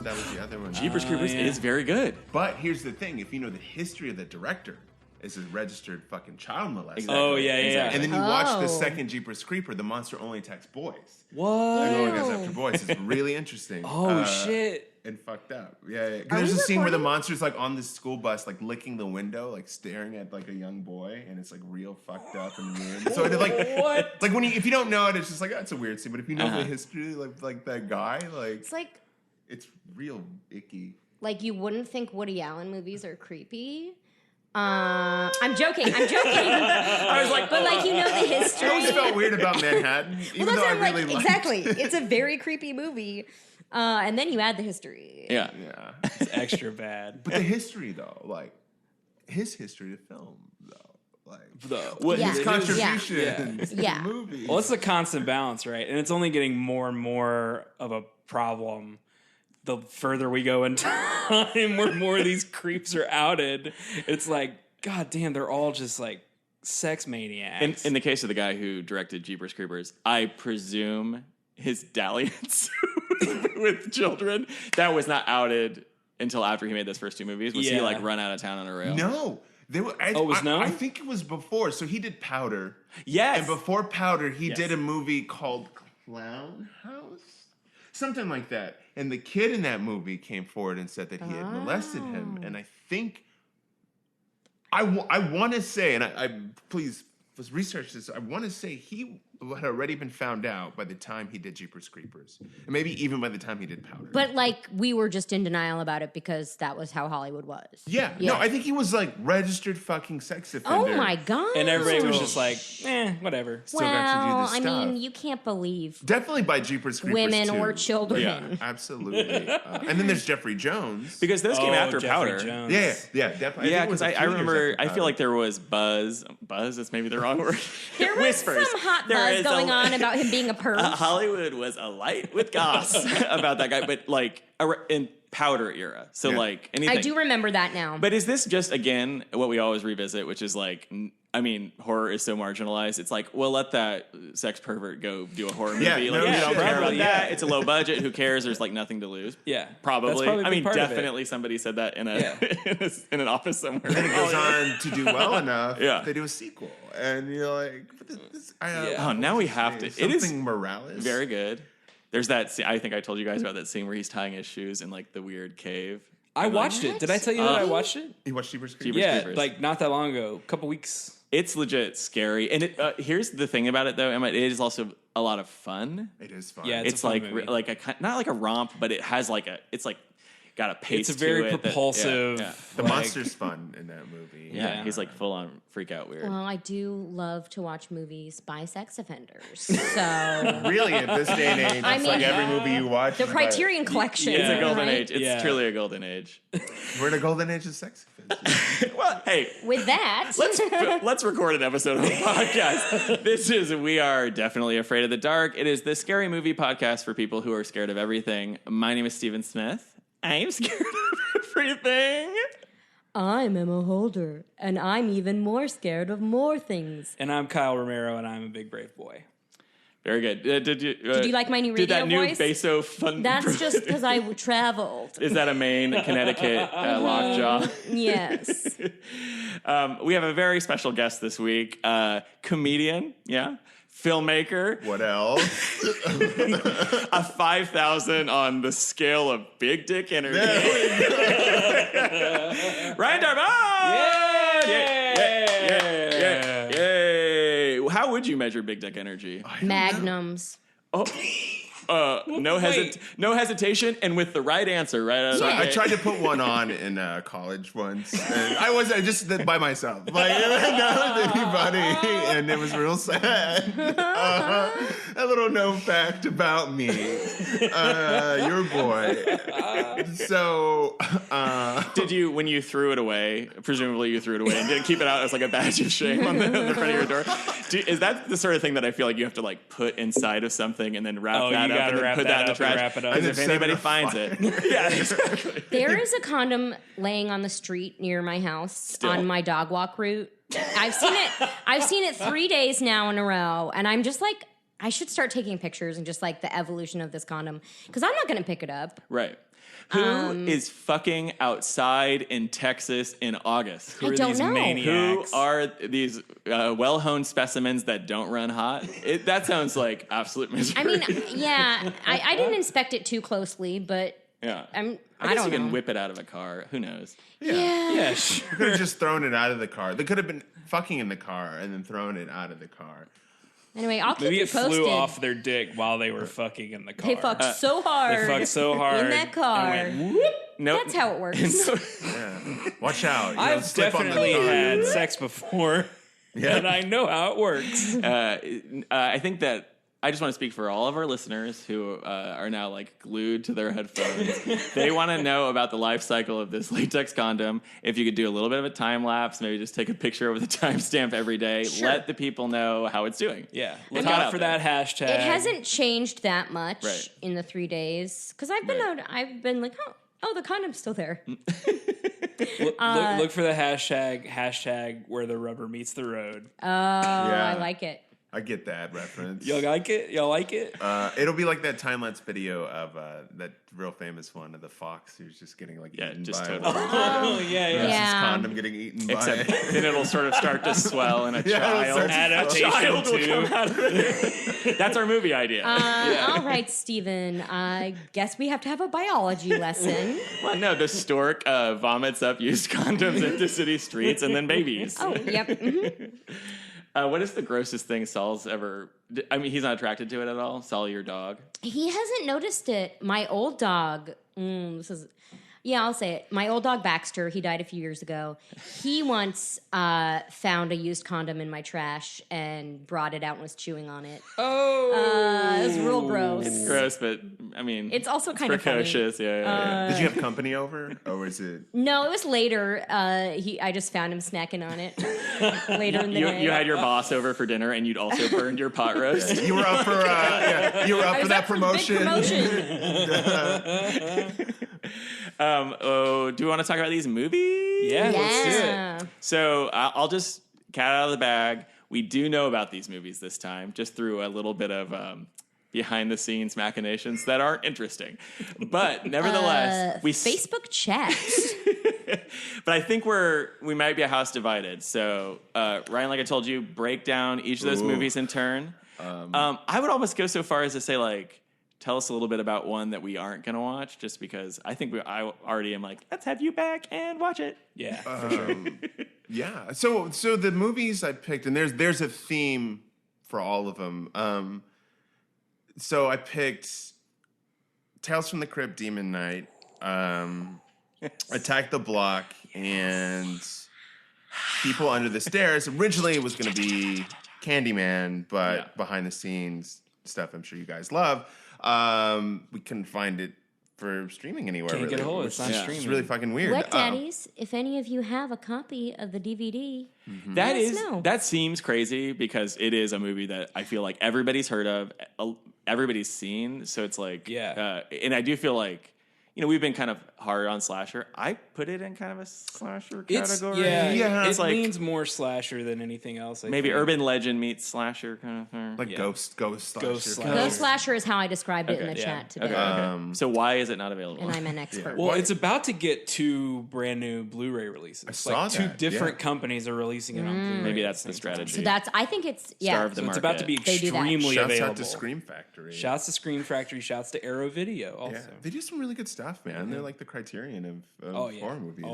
that was the other one. Jeepers Creepers is very good. But here's the thing: if you know the history of the director, is a registered fucking child molester. Exactly. Oh, yeah. And then you watch the second Jeepers Creeper, the monster only attacks boys. What? It only goes after boys. It's really interesting. Shit. And fucked up. Yeah. There's a scene where the monster's like on this school bus, like licking the window, like staring at like a young boy, and it's like real fucked up and weird. So it's like, what? Like when if you don't know it, it's just like, oh, it's a weird scene. But if you know the history, like that guy, it's real icky. Like you wouldn't think Woody Allen movies are creepy. I'm joking. I was like, but like, you know the history. I always felt weird about Manhattan, even though I really liked exactly. It's a very creepy movie. And then you add the history. Yeah. It's extra bad. But the history, though, like his history to film, though, his contributions to the movie. Well, it's a constant balance, right? And it's only getting more and more of a problem the further we go in time, where more of these creeps are outed. It's like, God damn, they're all just like sex maniacs. In the case of the guy who directed Jeepers Creepers, I presume his dalliance with children, that was not outed until after he made those first two movies. Was he like run out of town on a rail? No. I think it was before. So he did Powder. Yes. And before Powder, he did a movie called Clown House? Something like that. And the kid in that movie came forward and said that he had molested him. And I think, I want to say, and I please research this, I want to say he had already been found out by the time he did Jeepers Creepers. And maybe even by the time he did Powder. But like, we were just in denial about it because that was how Hollywood was. Yeah. No, I think he was like registered fucking sex offender. Oh my God. And everybody was just like, whatever. Still got to do this stuff. I mean, you can't believe definitely by Jeepers Creepers women too. or children. Yeah, absolutely. And then there's Jeffrey Jones. Because those came after Jeffrey Powder. Jones. Yeah, definitely. Yeah, because I remember, I feel like there was buzz. Buzz is maybe the wrong word. There was Whispers. some hot buzz going on about him being a perv. Hollywood was alight with goss about that guy, but like in Powder era. So like anything. I do remember that now. But is this just, again, what we always revisit, which is like, I mean, horror is so marginalized. It's like, well, let that sex pervert go do a horror movie. Yeah, we no don't shit. care about Yeah. that. It's a low budget. Who cares? There's like nothing to lose. Yeah. Probably. That's I mean, part of it. definitely somebody said that in in an office somewhere. And then it goes on to do well enough. Yeah. They do a sequel, and you're like, but this, Oh, now we have to. It is something Morales. very good. There's that scene, I think I told you guys about that scene where he's tying his shoes in like the weird cave. I watched it. Did I tell you that I watched it? You watched Jeepers Creepers? Jeepers Yeah, Creepers. like not that long ago, a couple weeks. It's legit scary. And here's the thing about it, though, Emma. It is also a lot of fun. It is fun. Yeah, It's a fun like movie. not like a romp, but it has like it's like got a pace. It's a very to it propulsive. The like- monster's fun in that movie. Yeah, he's like full on freak out weird. Well, I do love to watch movies by sex offenders. So Really, at this day and age, I it's mean, like every movie you watch. the is Criterion Collection. It's a Yeah. golden right? age. It's Yeah. truly a golden age. We're in a golden age of sex offenders. Well, hey, With that, let's record an episode of the podcast. This is We Are Definitely Afraid of the Dark. It is the scary movie podcast for people who are scared of everything. My name is Stephen Smith. I'm scared of everything. I'm Emma Holder, and I'm even more scared of more things. And I'm Kyle Romero, and I'm a big brave boy. Very good. Did you like my new Did that radio new voice? Beso fun? That's just because I traveled. Is that a Maine, Connecticut lockjaw? Yes. We have a very special guest this week. Comedian, filmmaker. What else? A 5,000 on the scale of big dick energy. Ryan Darbonne! Yay! How would you measure big dick energy? Magnums. No hesitation, and with the right answer, right? Out of the I gate. tried to put one on in college once. And I just did by myself. Like, I didn't know with anybody. And it was real sad. A little known fact about me. Your boy. So, Did you, when you threw it away, presumably you threw it away and didn't keep it out as like a badge of shame on the front of your door? Is that the sort of thing that I feel like you have to like put inside of something and then wrap that up and then put that in the trash? Wrap it up. Because And if then anybody set it finds it. Yeah, exactly. There is a condom laying on the street near my house on my dog walk route. I've seen it 3 days now in a row, and I'm just like, I should start taking pictures and just like the evolution of this condom because I'm not going to pick it up. Right. Who is fucking outside in Texas in August? I don't know. Maniacs? Who are these well-honed specimens that don't run hot? That sounds like absolute misery. I mean, yeah, I didn't inspect it too closely, but yeah. I I guess don't you know. can whip it out of a car. Who knows? Yeah, sure. Could have just thrown it out of the car. They could have been fucking in the car and then thrown it out of the car. Anyway, I'll keep Maybe you it posted. flew off their dick while they were fucking in the car. They fucked so hard. They fucked so hard in that car. and went, No, That's how it works. Yeah. Watch out. You don't I've slip on the definitely car. had sex before, Yeah. and I know how it works. I think that I just want to speak for all of our listeners who are now like glued to their headphones. They want to know about the life cycle of this latex condom. If you could do a little bit of a time lapse, maybe just take a picture with a timestamp every day. Sure. Let the people know how it's doing. Yeah, It's look hot out for there. that hashtag. It hasn't changed that much Right. in the 3 days because I've been Right. out. I've been like, oh, the condom's still there. Look for the hashtag where the rubber meets the road. Oh, I like it. I get that reference. Y'all like it? Y'all like it? It'll be like that time-lapse video of that real famous one of the fox who's just getting like eaten just by totally. Oh yeah, yeah. His Yeah. condom getting eaten Except by. then it'll sort of start to swell and a Yeah, it'll child. start to Adaptation Child will too. come out of it. That's our movie idea. All right, Steven. I guess we have to have a biology lesson. Well, no, the stork vomits up used condoms into city streets and then babies. Oh, yep. mhm. What is the grossest thing Saul's ever... I mean, he's not attracted to it at all? Saul, your dog? He hasn't noticed it. My old dog. I'll say it. My old dog Baxter. He died a few years ago. He once found a used condom in my trash and brought it out and was chewing on it. Oh, It was real gross. It's gross, but, I mean... It's also kind of funny. precocious, yeah. Did you have company over, or was it? No, it was later. I just found him snacking on it later in the day. You had your boss over for dinner and you'd also burned your pot roast. You were up for you were up I for was that up for big promotion. Do we want to talk about these movies? yeah, let's do it. Yeah. So I'll just cat out of the bag. We do know about these movies this time, just through a little bit of behind the scenes machinations that aren't interesting. But nevertheless, we Facebook chat. But I think we might be a house divided. So Ryan, like I told you, break down each of those movies in turn. I would almost go so far as to say, like, tell us a little bit about one that we aren't going to watch, just because I think I already am like, let's have you back and watch it. Yeah, for sure. Yeah. So the movies I picked, and there's a theme for all of them. So I picked Tales from the Crypt, Demon Knight, Attack the Block, and People Under the Stairs. Originally, it was going to be Candyman, but behind the scenes stuff I'm sure you guys love. We couldn't find it for streaming anywhere. Can't really, get a hold of it. It's not which is streaming. really fucking weird. Wet Daddies, if any of you have a copy of the DVD, let us know. That seems crazy because it is a movie that I feel like everybody's heard of, everybody's seen. So it's like, and I do feel like, we've been kind of hard on slasher. I put it in kind of a slasher category. It like leans more slasher than anything else. I maybe think. urban legend meets slasher kind of thing. like ghost slasher. Ghost Ghost Slasher is how I described it in the chat today. Okay. So why is it not available? And I'm an expert. Well, it's about to get 2 brand new Blu-ray releases. I saw two that, different companies are releasing it on Blu-ray. Maybe at that's the same time. strategy. So I think it's, Starve the So it's market. about to be They do that. extremely Shouts available. out to Scream Factory. Shouts to Scream Factory. Shouts to Arrow Video. Also, Yeah, they do some really good stuff, man. They're like the Criterion of horror movies.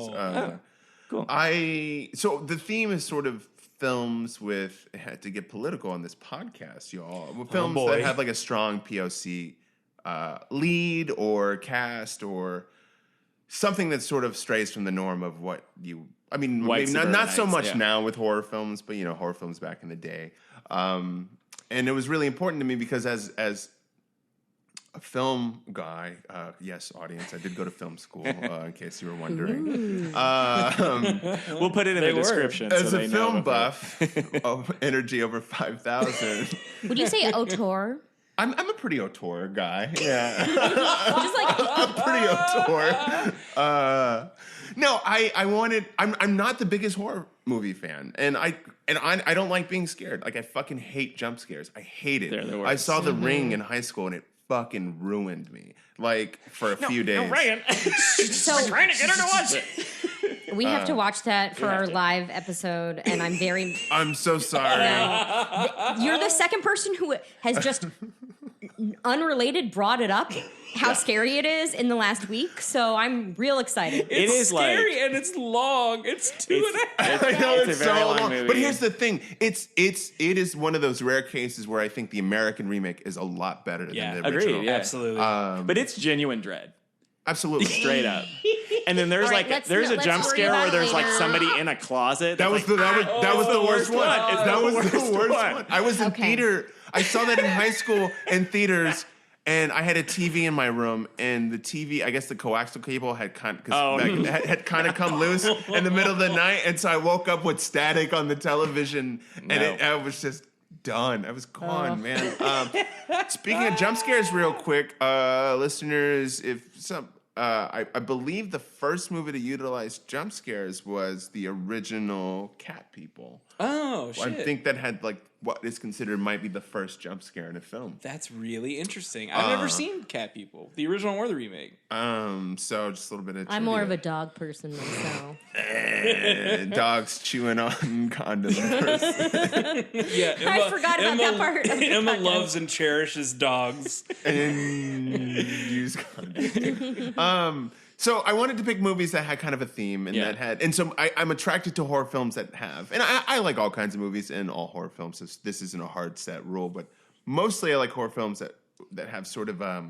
Cool. So the theme is sort of films with, had to get political on this podcast, y'all. Films boy. that have like a strong POC lead or cast or something that sort of strays from the norm of what you. I mean, White maybe not so suburbanites, much yeah. now with horror films, but horror films back in the day. And it was really important to me because as a film guy, yes, audience, I did go to film school, in case you were wondering. We'll put it in the description. As so a they know film before. buff of energy over 5,000, Would you say auteur? I'm a pretty auteur guy. Yeah, Just like, pretty auteur. No, I'm not the biggest horror movie fan, and I don't like being scared. Like I fucking hate jump scares. I hate it. They're the I worst. saw The Ring in high school, and it fucking ruined me. Like for a few days. Ryan. So Trying to get her to watch it. we have to watch that for our live episode, and I'm very. I'm so sorry. You're the second person who has just unrelated brought it up. How scary it is in the last week, so I'm real excited. It's is scary like- and it's long. It's 2.5. I know It's it's a very so long long. movie. But here's the thing. It is one of those rare cases where I think the American remake is a lot better than Yeah, the original. agreed, yeah. Absolutely. But it's genuine dread. Absolutely. Straight up. And then there's All right, like there's a let's jump worry scare about where it there's like later. somebody in a closet. That was that's the the worst worst one. one. It's That the was the worst worst one. one. I was in Okay. theater. I saw that in high school in theaters, and I had a TV in my room, and the TV, I guess the coaxial cable had kind of come loose in the middle of the night, and so I woke up with static on the television, and I was just done. I was gone, man. Speaking of jump scares, real quick, listeners, I believe the first movie to utilize jump scares was the original Cat People. Oh, shit. I think that had like what is considered might be the first jump scare in a film. That's really interesting. I've never seen Cat People, the original or the remake. So just a little bit of I'm more of a trivia. dog person myself. Dogs chewing on condoms. Yeah, I forgot about that part of the Emma podcast. loves and cherishes dogs. and use condoms. So I wanted to pick movies that had kind of a theme and and so I'm attracted to horror films that have, and I like all kinds of movies and all horror films. So this isn't a hard set rule, but mostly I like horror films that have sort of a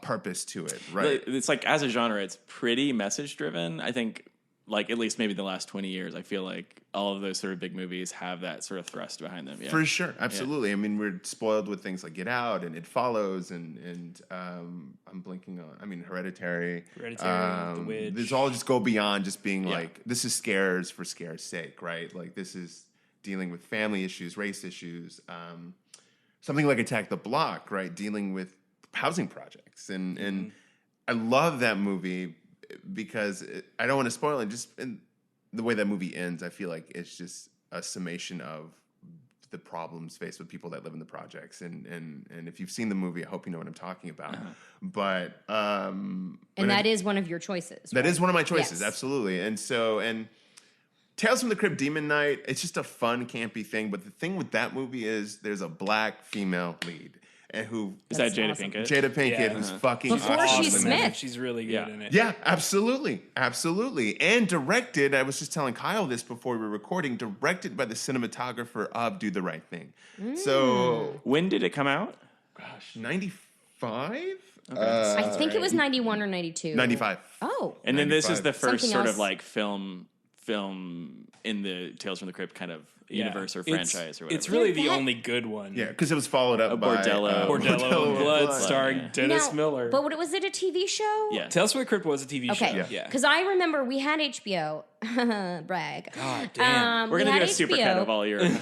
purpose to it, right? It's like as a genre, it's pretty message driven. I think, like at least maybe the last 20 years, I feel like all of those sort of big movies have that sort of thrust behind them. Yeah. For sure, absolutely. I mean, we're spoiled with things like Get Out and It Follows, and I'm blinking on. I mean, Hereditary. The Witch. These all just go beyond just being like this is scares for scare's sake, right? Like this is dealing with family issues, race issues. Something like Attack the Block, right? Dealing with housing projects, and I love that movie because I don't want to spoil it. Just in the way that movie ends, I feel like it's just a summation of the problems faced with people that live in the projects. And if you've seen the movie, I hope you know what I'm talking about. But And that is one of your choices. that is one of my choices, Yes. absolutely. And Tales from the Crypt Demon Knight, it's just a fun, campy thing. But the thing with that movie is there's a black female lead. And who Is that That's Jada awesome. Pinkett? Jada Pinkett, Yeah. who's fucking Before awesome she's in that. Smith. She's really good Yeah. in it. Yeah, absolutely. And directed, I was just telling Kyle this before we were recording, directed by the cinematographer of Do the Right Thing. So, When did it come out? gosh, 95? I think it was 91 or 92. 95. Oh. And then this is the 95. first Something sort else. of like film in the Tales from the Crypt kind of universe or franchise or whatever. It's really the That- only good one. Yeah, because it was followed up by Bordello. Bordello of Blood, Blood. starring Yeah. Dennis Now, Miller. But was it a TV show? yeah. Tales from the Crypt was a TV Okay. show. Yeah. Because I remember we had HBO. Brag. God damn. We're we gonna do had a supercut HBO, of all your and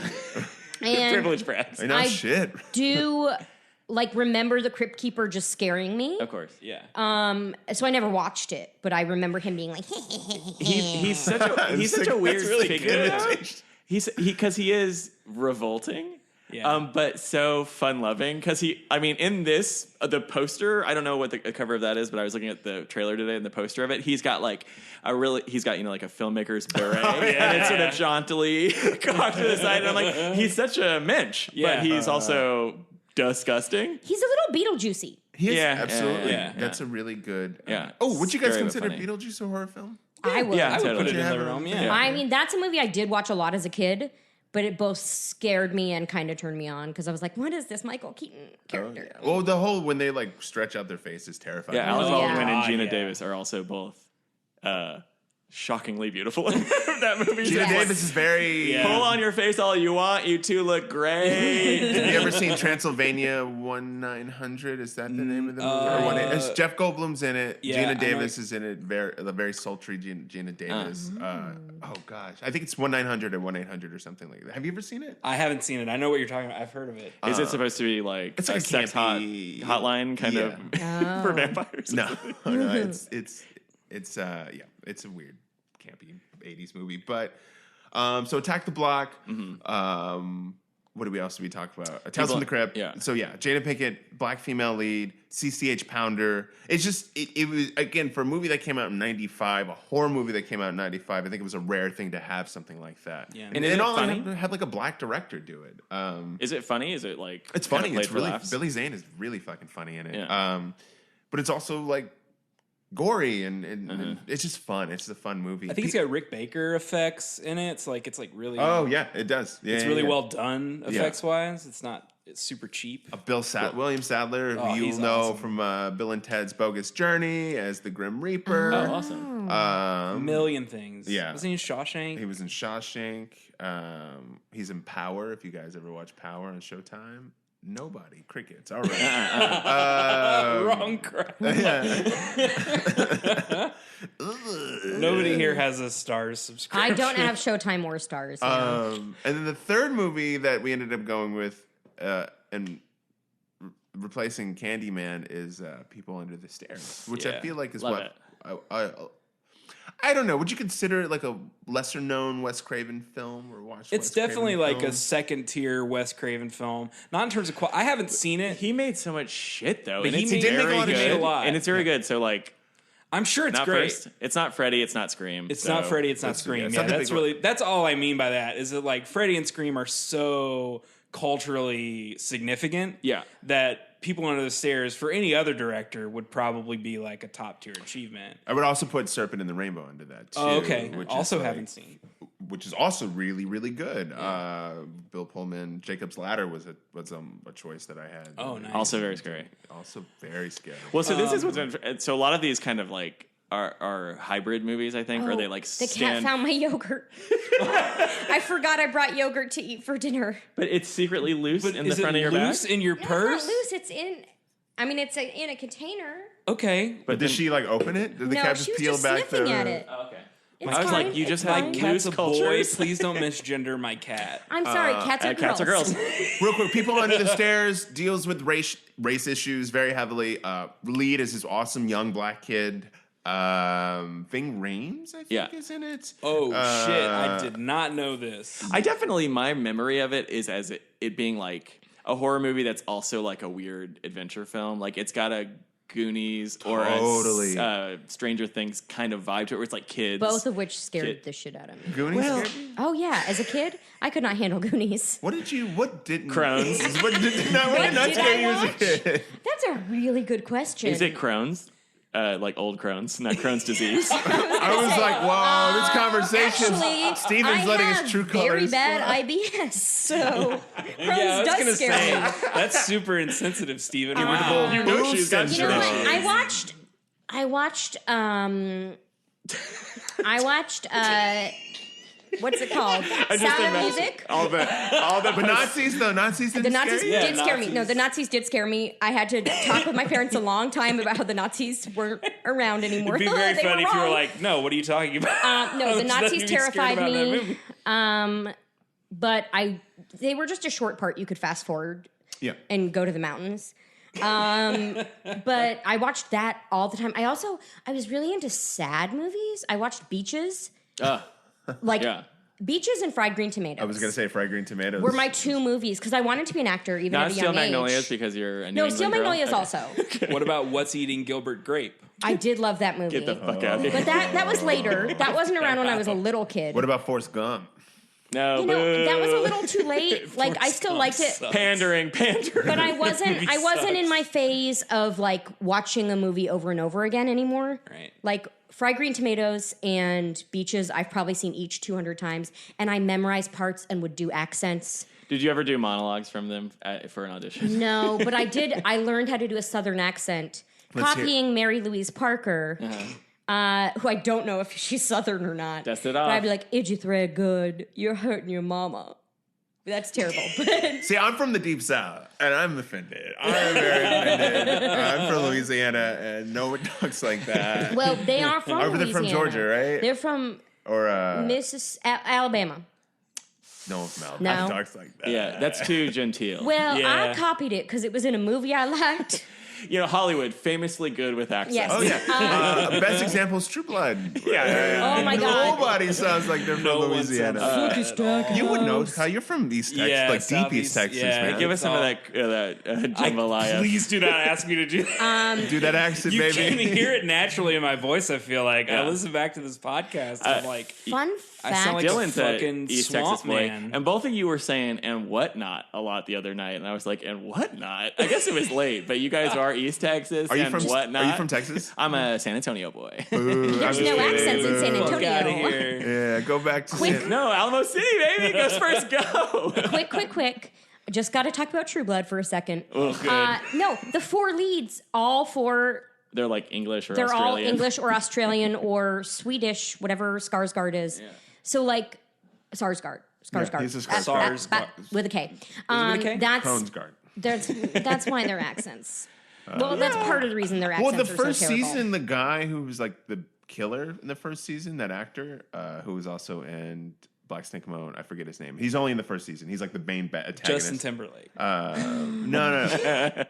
privilege brags. I know, I- shit. do like remember the Crypt Keeper just scaring me. Of course. Yeah. So I never watched it, but I remember him being like, He's such a weird That's really figure. good though. imitation. Because he is revolting. Yeah. But so fun loving because in this the poster, I don't know what the cover of that is, but I was looking at the trailer today and the poster of it. He's got like a filmmaker's beret and it's sort of jauntily cocked to the side. And I'm like, he's such a mensch, Yeah. but he's also disgusting. he's a little Beetlejuicy. He is, Yeah, absolutely. yeah. That's a really good. Yeah. Oh, would you guys Scary but consider funny. Beetlejuice a horror film? I would. Yeah. I would put Totally. it in Yeah. the realm. Yeah. Yeah. I mean, that's a movie I did watch a lot as a kid, but it both scared me and kind of turned me on because I was like, what is this Michael Keaton character? Well, the whole when they like stretch out their face is terrifying. Yeah, Alice Oh, yeah. Baldwin and Gina Yeah. Davis are also both shockingly beautiful in that movie. Gina Yes. Davis is very. Yeah. Pull on your face all you want. You two look great. Have you ever seen Transylvania 1900? Is that the name of the movie? Or 18? It's Jeff Goldblum's in it. Yeah, Gina I know. Davis is in it. The very sultry Gina Davis. Oh gosh, I think it's 1900 or 1800 or something like that. Have you ever seen it? I haven't seen it. I know what you're talking about. I've heard of it. Is it supposed to be like it's a like a sex campy- hotline kind of for vampires? No, no, it's it's a weird campy 80s movie. But so Attack the Block, what else did we talk about? Tales from the Crypt. Yeah. So yeah, Jada Pinkett, black female lead, CCH Pounder. It's just it was, again, for a movie that came out in '95, a horror movie that came out in '95. I think it was a rare thing to have something like that. Yeah. And is it all funny? have like a black director do it. Is it funny? Is it like It's funny. kinda played It's for really laughs? Billy Zane is really fucking funny in it. Yeah. But it's also like gory and it's just fun. It's a fun movie. I think it's got Rick Baker effects in it. It's like really. Oh yeah, it does. Yeah, It's yeah, really yeah. well done effects wise. It's super cheap. William Sadler, Oh, who he's you'll know awesome. from Bill and Ted's Bogus Journey as the Grim Reaper. Oh, awesome. A million things. yeah. Wasn't he in Shawshank? He was in Shawshank. He's in Power. If you guys ever watch Power on Showtime, nobody. Crickets. All right. Wrong crowd. Yeah. Nobody here has a Stars subscription. I don't have Showtime or Stars. And then the third movie that we ended up going with and replacing Candyman is People Under the Stairs, which I Yeah. feel like is Love what I don't know. Would you consider it like a lesser known Wes Craven film or watch? It's Wes definitely Craven like a films? second tier Wes Craven film. Not in terms of quality. I haven't seen it. He made so much shit though, But and he it's did make a very lot of good. shit a lot. And it's very good. So like, I'm sure it's not great. first. It's not Freddy. It's not Scream. It's so- not Freddy. It's not that's- Scream. yeah, it's Yeah, not the that's big one. really that's all I mean by that. Is that like Freddy and Scream are so culturally significant. Yeah. That People Under the Stairs for any other director would probably be like a top tier achievement. I would also put Serpent in the Rainbow into that too. Oh, okay. which Also is like- haven't seen. Which is also really, really good. Bill Pullman, Jacob's Ladder was a choice that I had. Oh, nice. Also very scary. Also very scary. Well, so this is what's so a lot of these kind of like are hybrid movies, I think, or they like the cat stand. found my yogurt. I forgot I brought yogurt to eat for dinner. But it's secretly loose in the Is front it of your loose bag. in your No, purse? it's not loose. It's in. I mean, it's in a container. Okay. But did then- she like open it? Did the No, cat she just was peel just back sniffing the? at it. Oh, okay. It's I was fine. like, you just It's have fine. loose Cat's a boy. cultures. Please don't misgender my cat. I'm sorry, cats are girls. Cats are girls. Real quick, People Under the Stairs deals with race issues very heavily. Lead is this awesome young black kid. Ving Rhames, I think, Yeah. is in it. Oh shit! I did not know this. I definitely, my memory of it is as it being like a horror movie that's also like a weird adventure film. Like it's got a Goonies or Totally. a Stranger Things kind of vibe to it, where it's like kids. Both of which scared Kid. the shit out of me. Goonies. Well- scared you? Oh yeah, as a kid, I could not handle Goonies. What didn't? Crohn's. What did not did scare I you as a watch? kid? That's a really good question. Is it Crohn's? Like old Crohn's, not Crohn's disease. I was like, wow, this conversation. Actually, Steven's I letting have his true very colors. bad IBS, so Crohn's Yeah, I was does gonna scare say me. that's super insensitive, Steven. Irritable You know she's got boob You know what? syndrome. I watched what's it called? Sound of imagine Music. All the but Nazis though. Nazis didn't The Nazis scare you? Yeah, did scare me. No, Nazis. the Nazis did scare me. I had to talk with my parents a long time about how the Nazis weren't around anymore. It'd be very They funny if you were wrong. like, "No, what are you talking about?" No, the There's nothing Nazis to be scared terrified about in that me. movie. But they were just a short part you could fast forward Yeah. and go to the mountains. But I watched that all the time. I was really into sad movies. I watched Beaches, like yeah. Beaches and Fried Green Tomatoes. I was gonna say Fried Green Tomatoes. were my two movies because I wanted to be an actor even Not at a Steel young Magnolias age. because you're a New No, England Steel girl? Magnolias Okay. also. What about What's Eating Gilbert Grape? I did love that movie. Get the fuck out of here. But that was later. That wasn't around when I was a little kid. What about Forrest Gump? No, You know, that was a boo. little too late. Like I still liked it. Pandering. But I wasn't sucks. in my phase of like watching a movie over and over again anymore. Right. Like Fried Green Tomatoes and Beaches, I've probably seen each 200 times, and I memorized parts and would do accents. Did you ever do monologues from them for an audition? No, but I did. I learned how to do a Southern accent, Let's hear it. copying Mary Louise Parker, who I don't know if she's Southern or not. Dust it But off. I'd be like, "Is you thread good? You're hurting your mama." That's terrible. But See, I'm from the Deep South, and I'm offended. I'm very offended. I'm from Louisiana, and no one talks like that. well, they are from They're Louisiana. from Georgia, right? They're from Or Alabama. no one from No. Alabama talks like that. Yeah, that's too genteel. Well, Yeah. I copied it because it was in a movie I liked. Hollywood, famously good with accents. Yes. Oh yeah. Best example is True Blood. Yeah. Oh my God. Nobody sounds like they're from No one Louisiana. sounds You would know, Kyle. You're from East Texas, Yeah, like deep East Southeast, Texas, yeah. man. Give us some of that jambalaya. Please do not ask me to do that. Do that accent, You baby. can hear it naturally in my voice, I feel like. Yeah. I listen back to this podcast, I'm like, Fun I fact. sound like Dylan's a a fucking East swamp Texas boy, man. and both of you were saying "and whatnot" a lot the other night, and I was like, "And whatnot?" I guess it was late, but you guys are East Texas. Are you and from? whatnot. Are you from Texas? I'm a San Antonio boy. Ooh, There's I'm no just accents in San kidding. Fuck Antonio. outta here. Yeah, go back to. San- No, Alamo City, baby. Go Spurs, go. Quick. Just got to talk about True Blood for a second. Oh, good. No, the 4 leads, all 4, They're like English or they're all Australian. English or Australian or Swedish, whatever Skarsgård is. Yeah. So like Sarsgaard. Yeah, he's a Skarsgård. With a K. with a K? That's Kronsgaard. that's why their accents. Well, that's part of the reason their accents Well, the are first so terrible. season, the guy who was like the killer in the first season, that actor who was also in Black Snake Moan, I forget his name. He's only in the first season. He's like the main antagonist. Justin Timberlake. No.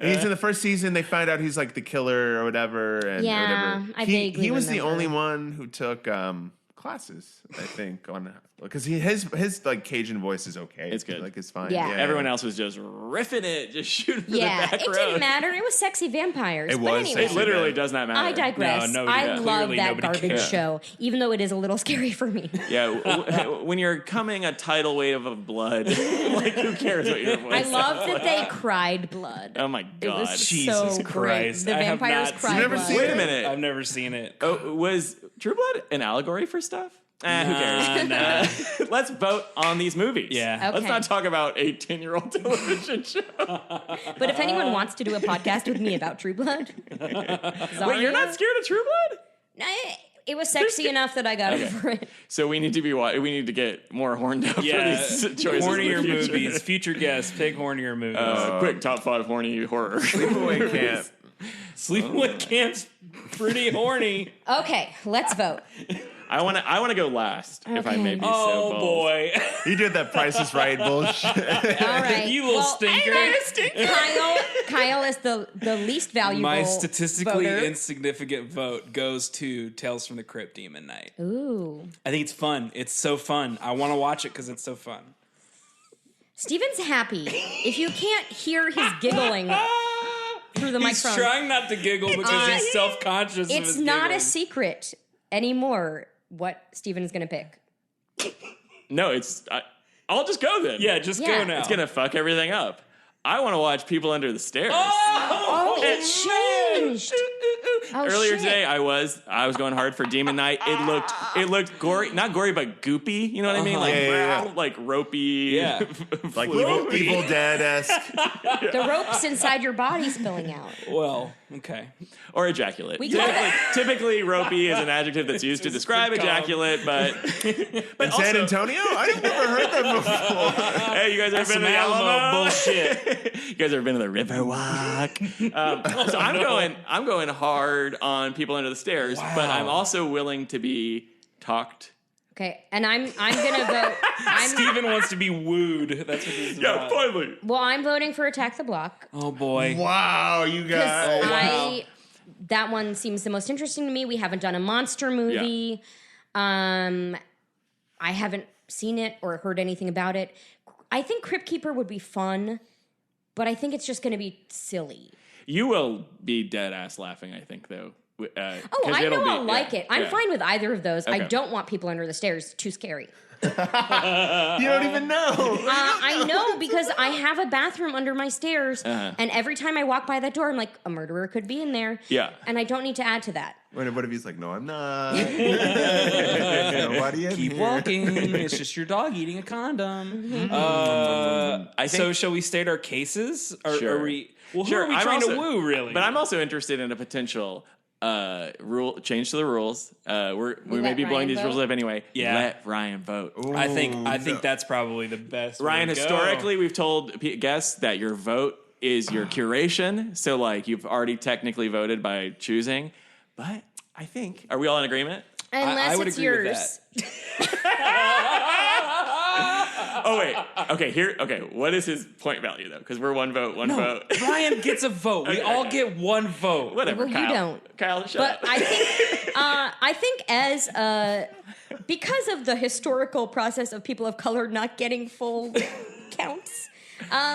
He's in the first season. They find out he's like the killer or whatever. And Yeah, whatever. I He vaguely was the remember. only one who took classes, I think, on because his like Cajun voice is okay. It's good. Like it's fine. Yeah. Everyone else was just riffing it, just shooting for Yeah, the back it road. didn't matter. It was sexy vampires. It But was anyway, It sexy. literally does not matter. I digress. No, nobody- I yeah, love clearly that nobody garbage cares. show, even though it is a little scary for me. Yeah, when you're coming a tidal wave of blood, like who cares what your voice I sounds love that like? they cried blood. Oh my It god! was Jesus so great. Christ. The I have vampires not cried seen You've never blood. seen Wait a minute. I've never seen it. Oh, was True Blood an allegory for stuff? Who cares? Nah. Let's vote on these movies. Yeah. Let's Okay. not talk about a 10-year-old television show. But if anyone wants to do a podcast with me about True Blood, Wait, you're not scared of True Blood? It was sexy enough that I got Okay. over it. So we need to be we need to get more horned up Yeah. for these choices. Hornier in the future. movies. Future guests, pick hornier movies. Quick top 5 horny horror. Sleepaway Camp. Sleepaway Camp's pretty horny. Okay, let's vote. I want to go last if I Okay. may be so Oh bold. boy. You did that Price is Right bullshit. All right. You little stinker. Kyle is the least valuable. My statistically voter. insignificant vote goes to Tales from the Crypt Demon Night. Ooh. I think it's fun. It's so fun. I want to watch it because it's so fun. Steven's happy. If you can't hear his giggling through the He's microphone, trying not to giggle because he's self-conscious of it's his not giggling. a secret anymore what Steven is going to pick. No, I'll just go then. Yeah, just Yeah. go now. It's gonna fuck everything up. I want to watch People Under the Stairs. Oh, it changed. Oh, Earlier shit. today, I was going hard for Demon Night. It looked gory, not gory, but goopy. You know what I mean? Like Yeah. like ropey. Yeah. Like fluid. Evil Dead-esque. The ropes inside your body spilling out. Well, okay. or ejaculate. We call Typically, ropey is an adjective that's used to describe ejaculate, but In San Antonio? I've never heard that before. hey, you guys ever been to Some the Alamo Alamo? bullshit. You guys ever been to the Riverwalk? So I'm going hard on People Under the Stairs, but I'm also willing to be talked. Okay, and I'm gonna vote. Steven wants to be wooed. That's what this is about. finally. Well, I'm voting for Attack the Block Oh boy. Wow, you because guys. that one seems the most interesting to me. We haven't done a monster movie. I haven't seen it or heard anything about it. I think Crypt Keeper would be fun, but I think it's just going to be silly. You will be dead ass laughing, I think, though. Oh, I know I'll like it. I'm yeah. fine with either of those. I Okay. don't want People Under the Stairs. Too scary. You don't even know. I know because I have a bathroom under my stairs, and every time I walk by that door, I'm like, a murderer could be in there. Yeah. And I don't need to add to that. What if he's like, no, I'm not. There's nobody in Keep here. walking. It's just your dog eating a condom. I think- So shall we state our cases? Or Sure. are we? Well, who Sure, are we I'm trying also- to woo? Really? But I'm also interested in a potential rule change to the rules. We may let be blowing Ryan these rules vote? up anyway. Yeah. Let Ryan vote. I think that's probably the best. way Ryan, to go. historically, we've told guests that your vote is your curation. So, like, you've already technically voted by choosing. But I think, are we all in agreement? I Unless would it's agree with yours. Oh wait. Okay. What is his point value though? Because we're one vote. Ryan gets a vote. We all get one vote. Whatever. Well, Kyle. you don't. Kyle, shut But up. I think as because of the historical process of people of color not getting full counts,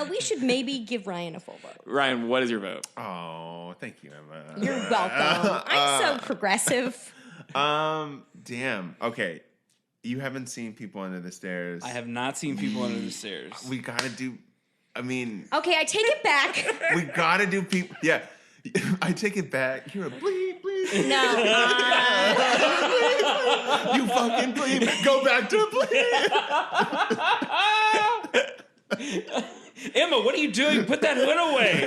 we should maybe give Ryan a full vote. Ryan, what is your vote? Oh, thank you, Emma. You're welcome. I'm so progressive. Damn. Okay. You haven't seen People Under the Stairs. I have not seen People Under the Stairs. We gotta do. I mean, Okay, I take it back. we gotta do people. Yeah, I take it back. You're a bleep, bleep. No. You fucking bleep. Go back to bleep. Emma, what are you doing? Put that hood away.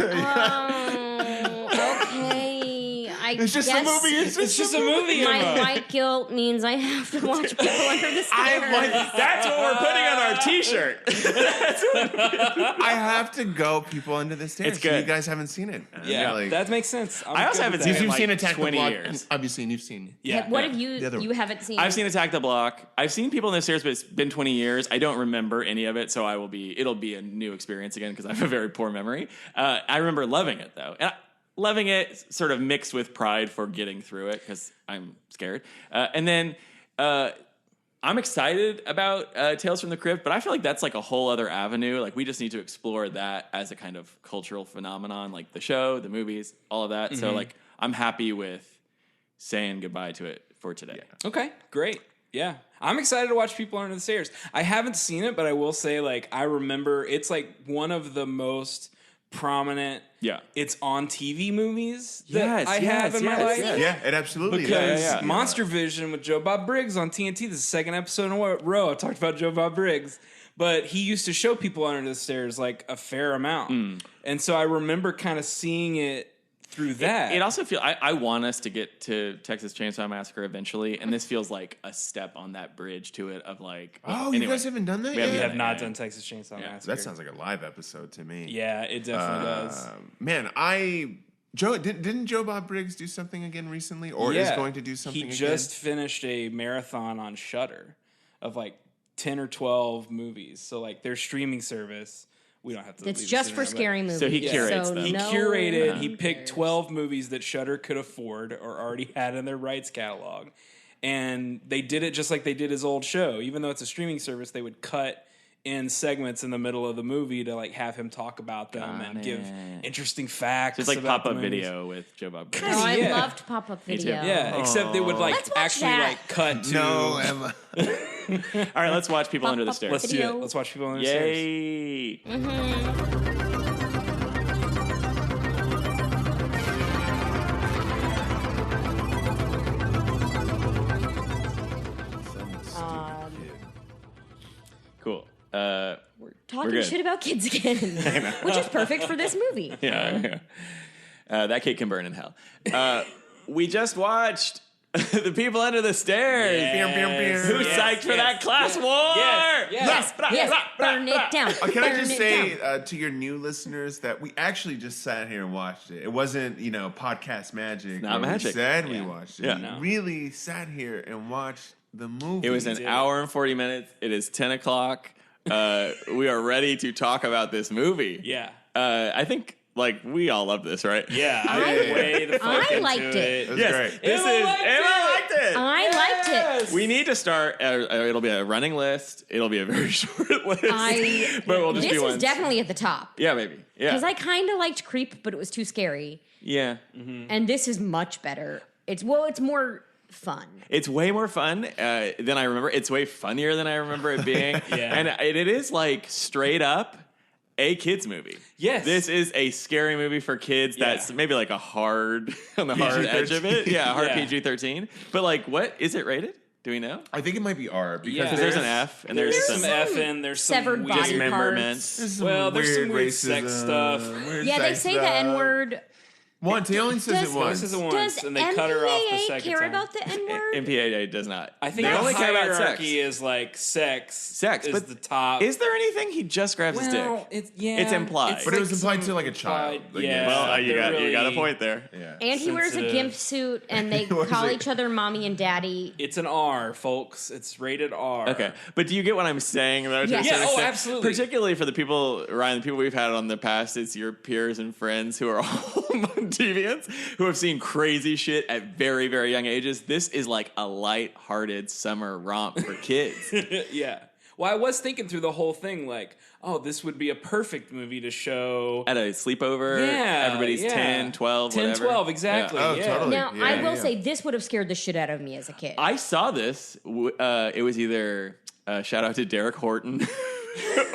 Okay. It's just a movie. It's Just a movie, My Emma. white guilt means I have to watch People Under the Stairs. That's what we're putting on our T-shirt. I have to go. People Under the Stairs. It's good. You guys haven't seen it. Yeah, Like, that makes sense. I also haven't seen it you've like seen Attack 20 the Block. years. Obviously, you've seen. Yeah. What have The other you one. haven't seen? I've seen Attack the Block. I've seen People in the Stairs, but it's been 20 years. I don't remember any of it, so it'll be a new experience again because I have a very poor memory. I remember loving it though. Loving it sort of mixed with pride for getting through it because I'm scared. And then I'm excited about Tales from the Crypt, but I feel like that's like a whole other avenue. Like we just need to explore that as a kind of cultural phenomenon, like the show, the movies, all of that. Mm-hmm. So like I'm happy with saying goodbye to it for today. Okay, great. Yeah. I'm excited to watch People Under the Stairs. I haven't seen it, but I will say, like, I remember it's like one of the most prominent it's on TV movies that I have in my life. Yeah, it absolutely Because is. Monster Vision with Joe Bob Briggs on TNT, this is the second episode in a row I talked about Joe Bob Briggs. But he used to show People Under the Stairs like a fair amount. And so I remember kind of seeing it through that. It also feels I want us to get to Texas Chainsaw Massacre eventually, and this feels like a step on that bridge to it of like. Oh, anyway. you guys haven't done that We yet? we haven't have not done Texas Chainsaw Massacre. That sounds like a live episode to me. Yeah, it definitely does. Man, didn't Joe Bob Briggs do something again recently, or is going to do something again? He just finished a marathon on Shudder of like 10 or 12 movies. So like their streaming service, we don't have to. It's leave just this in for there, but scary movies. So he curates them. He no curated. He one picked cares. 12 movies that Shudder could afford or already had in their rights catalog, and they did it just like they did his old show. Even though it's a streaming service, they would cut in segments in the middle of the movie to like have him talk about them and give interesting facts. It's like about the pop-up movies. video with Joe Bob Briggs. Oh, I Yeah. loved pop-up Me too. video. Yeah, except they would like Let's watch actually that. like cut to. No, Emma. All right, let's watch People Under the Pop-up Stairs. Let's do Video. it. Let's watch People Under the Stairs. Yay! Cool. We're talking good. shit about kids again, which is perfect for this movie. Yeah. That cake can burn in hell. We just watched The People Under the Stairs. Yes, Who's yes, psyched for yes, that class war? yes. Yes, burn it down. Can I Burn just it say down. to your new listeners that we actually just sat here and watched it. It wasn't, podcast magic. Not where magic. We said we Yeah. watched it. Yeah. We No. really sat here and watched the movie. It was an hour and 40 minutes. It is 10 o'clock. We are ready to talk about this movie. Yeah. I think, we all love this, right? Yeah. I liked it. It was Yes. great. Emma liked it. I liked it. We need to start. It'll be a running list. It'll be a very short list. but we'll just This do is one. definitely at the top. Yeah, maybe. Yeah. Because I kind of liked Creep, but it was too scary. yeah. And this is much better. It's more fun. It's way more fun than I remember. It's way funnier than I remember it being. Yeah. And it is like straight up a kids movie. Yes. This is a scary movie for kids that's maybe like a hard, on the hard edge of it. Yeah, hard Yeah. PG-13. But what is it rated? Do we know? I think it might be R because Yeah. Because there's an F and there's Some some F in. There's some severed weird body dismemberments. parts. There's some Well, there's some weird racism, sex stuff. weird Yeah, they sex say the stuff. N-word Once. He only says Does- it He once. says it once, Does and they cut her off the MPAA second care time. about the N word? MPAA does not. I think they the only care about sex. hierarchy is like sex. Sex, is but the top. Is there anything? He just grabs his dick. It's implied. But it was implied to, like, a child. implied- Like, yeah. Well, you got they're a really- point there. Yeah. And he wears a sensitive. gimp suit, and they He wears call a- each other mommy and daddy. It's an R, folks. It's rated R. Okay, but do you get what I'm saying though? to a Yes. certain Yeah, oh, extent? absolutely. Particularly for the people, Ryan, the people we've had on the past, it's your peers and friends who are all deviants who have seen crazy shit at very, very young ages. This is like a light-hearted summer romp for kids. Yeah. Well, I was thinking through the whole thing, like, oh, this would be a perfect movie to show. At a sleepover, Yeah, everybody's yeah. 10, 12, 10, whatever. 12, exactly. Oh, yeah. totally. Now, Yeah, I will yeah. say this would have scared the shit out of me as a kid. I saw this. It was either shout out to Derek Horton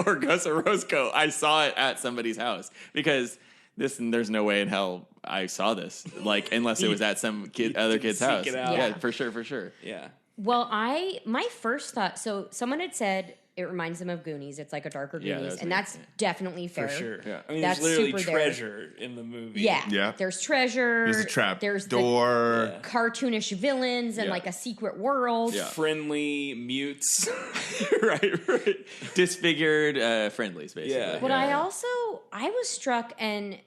or Gus Orozco. I saw it at somebody's house because there's no way in hell I saw this, like, unless it was at some other kid's seek house. it out. Yeah, Yeah. for sure. Yeah. Well, my first thought. So someone had said it reminds them of Goonies. It's like a darker Yeah, Goonies, that's and what- that's definitely fair. For sure. Yeah. I mean, That's there's literally super there. treasure in the movie. Yeah, Yeah. There's treasure. There's a trap There's door. Yeah. the cartoonish villains and Yeah. like a secret world. Yeah. Friendly mutes. right. Disfigured friendlies, basically. Yeah. But I was struck, and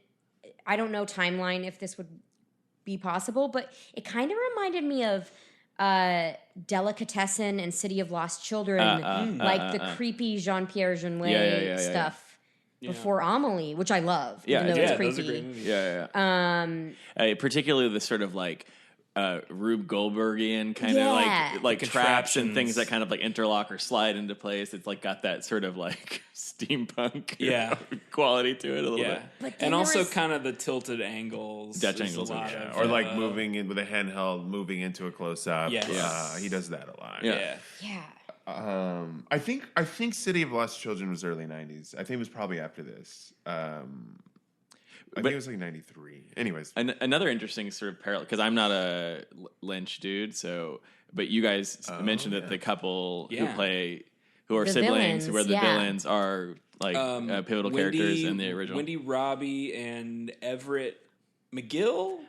I don't know timeline if this would be possible, but it kind of reminded me of Delicatessen and City of Lost Children, like the creepy Jean-Pierre Jeunet Yeah. stuff before Amelie, which I love. Yeah, even though yeah, it's those creepy. are great movies. Yeah. Particularly the sort of like Rube Goldbergian kind Yeah. of like traps and Contraptions. things that kind of like interlock or slide into place. It's like got that sort of like steampunk quality to it a little Yeah. bit. But then And there also was- kind of the tilted angles. Dutch There's angles, a lot yeah. of, Or like moving in with a handheld, moving into a close up. Yes. He does that a lot. Yeah. Yeah. Yeah. I think City of Lost Children was early '90s. I think it was probably after this. I think it was like '93. Anyways, Another interesting sort of parallel, because I'm not a Lynch dude, so but you guys mentioned that the couple who are The siblings, villains, where the yeah. villains are like pivotal characters in the original. Wendy Robbie and Everett McGill.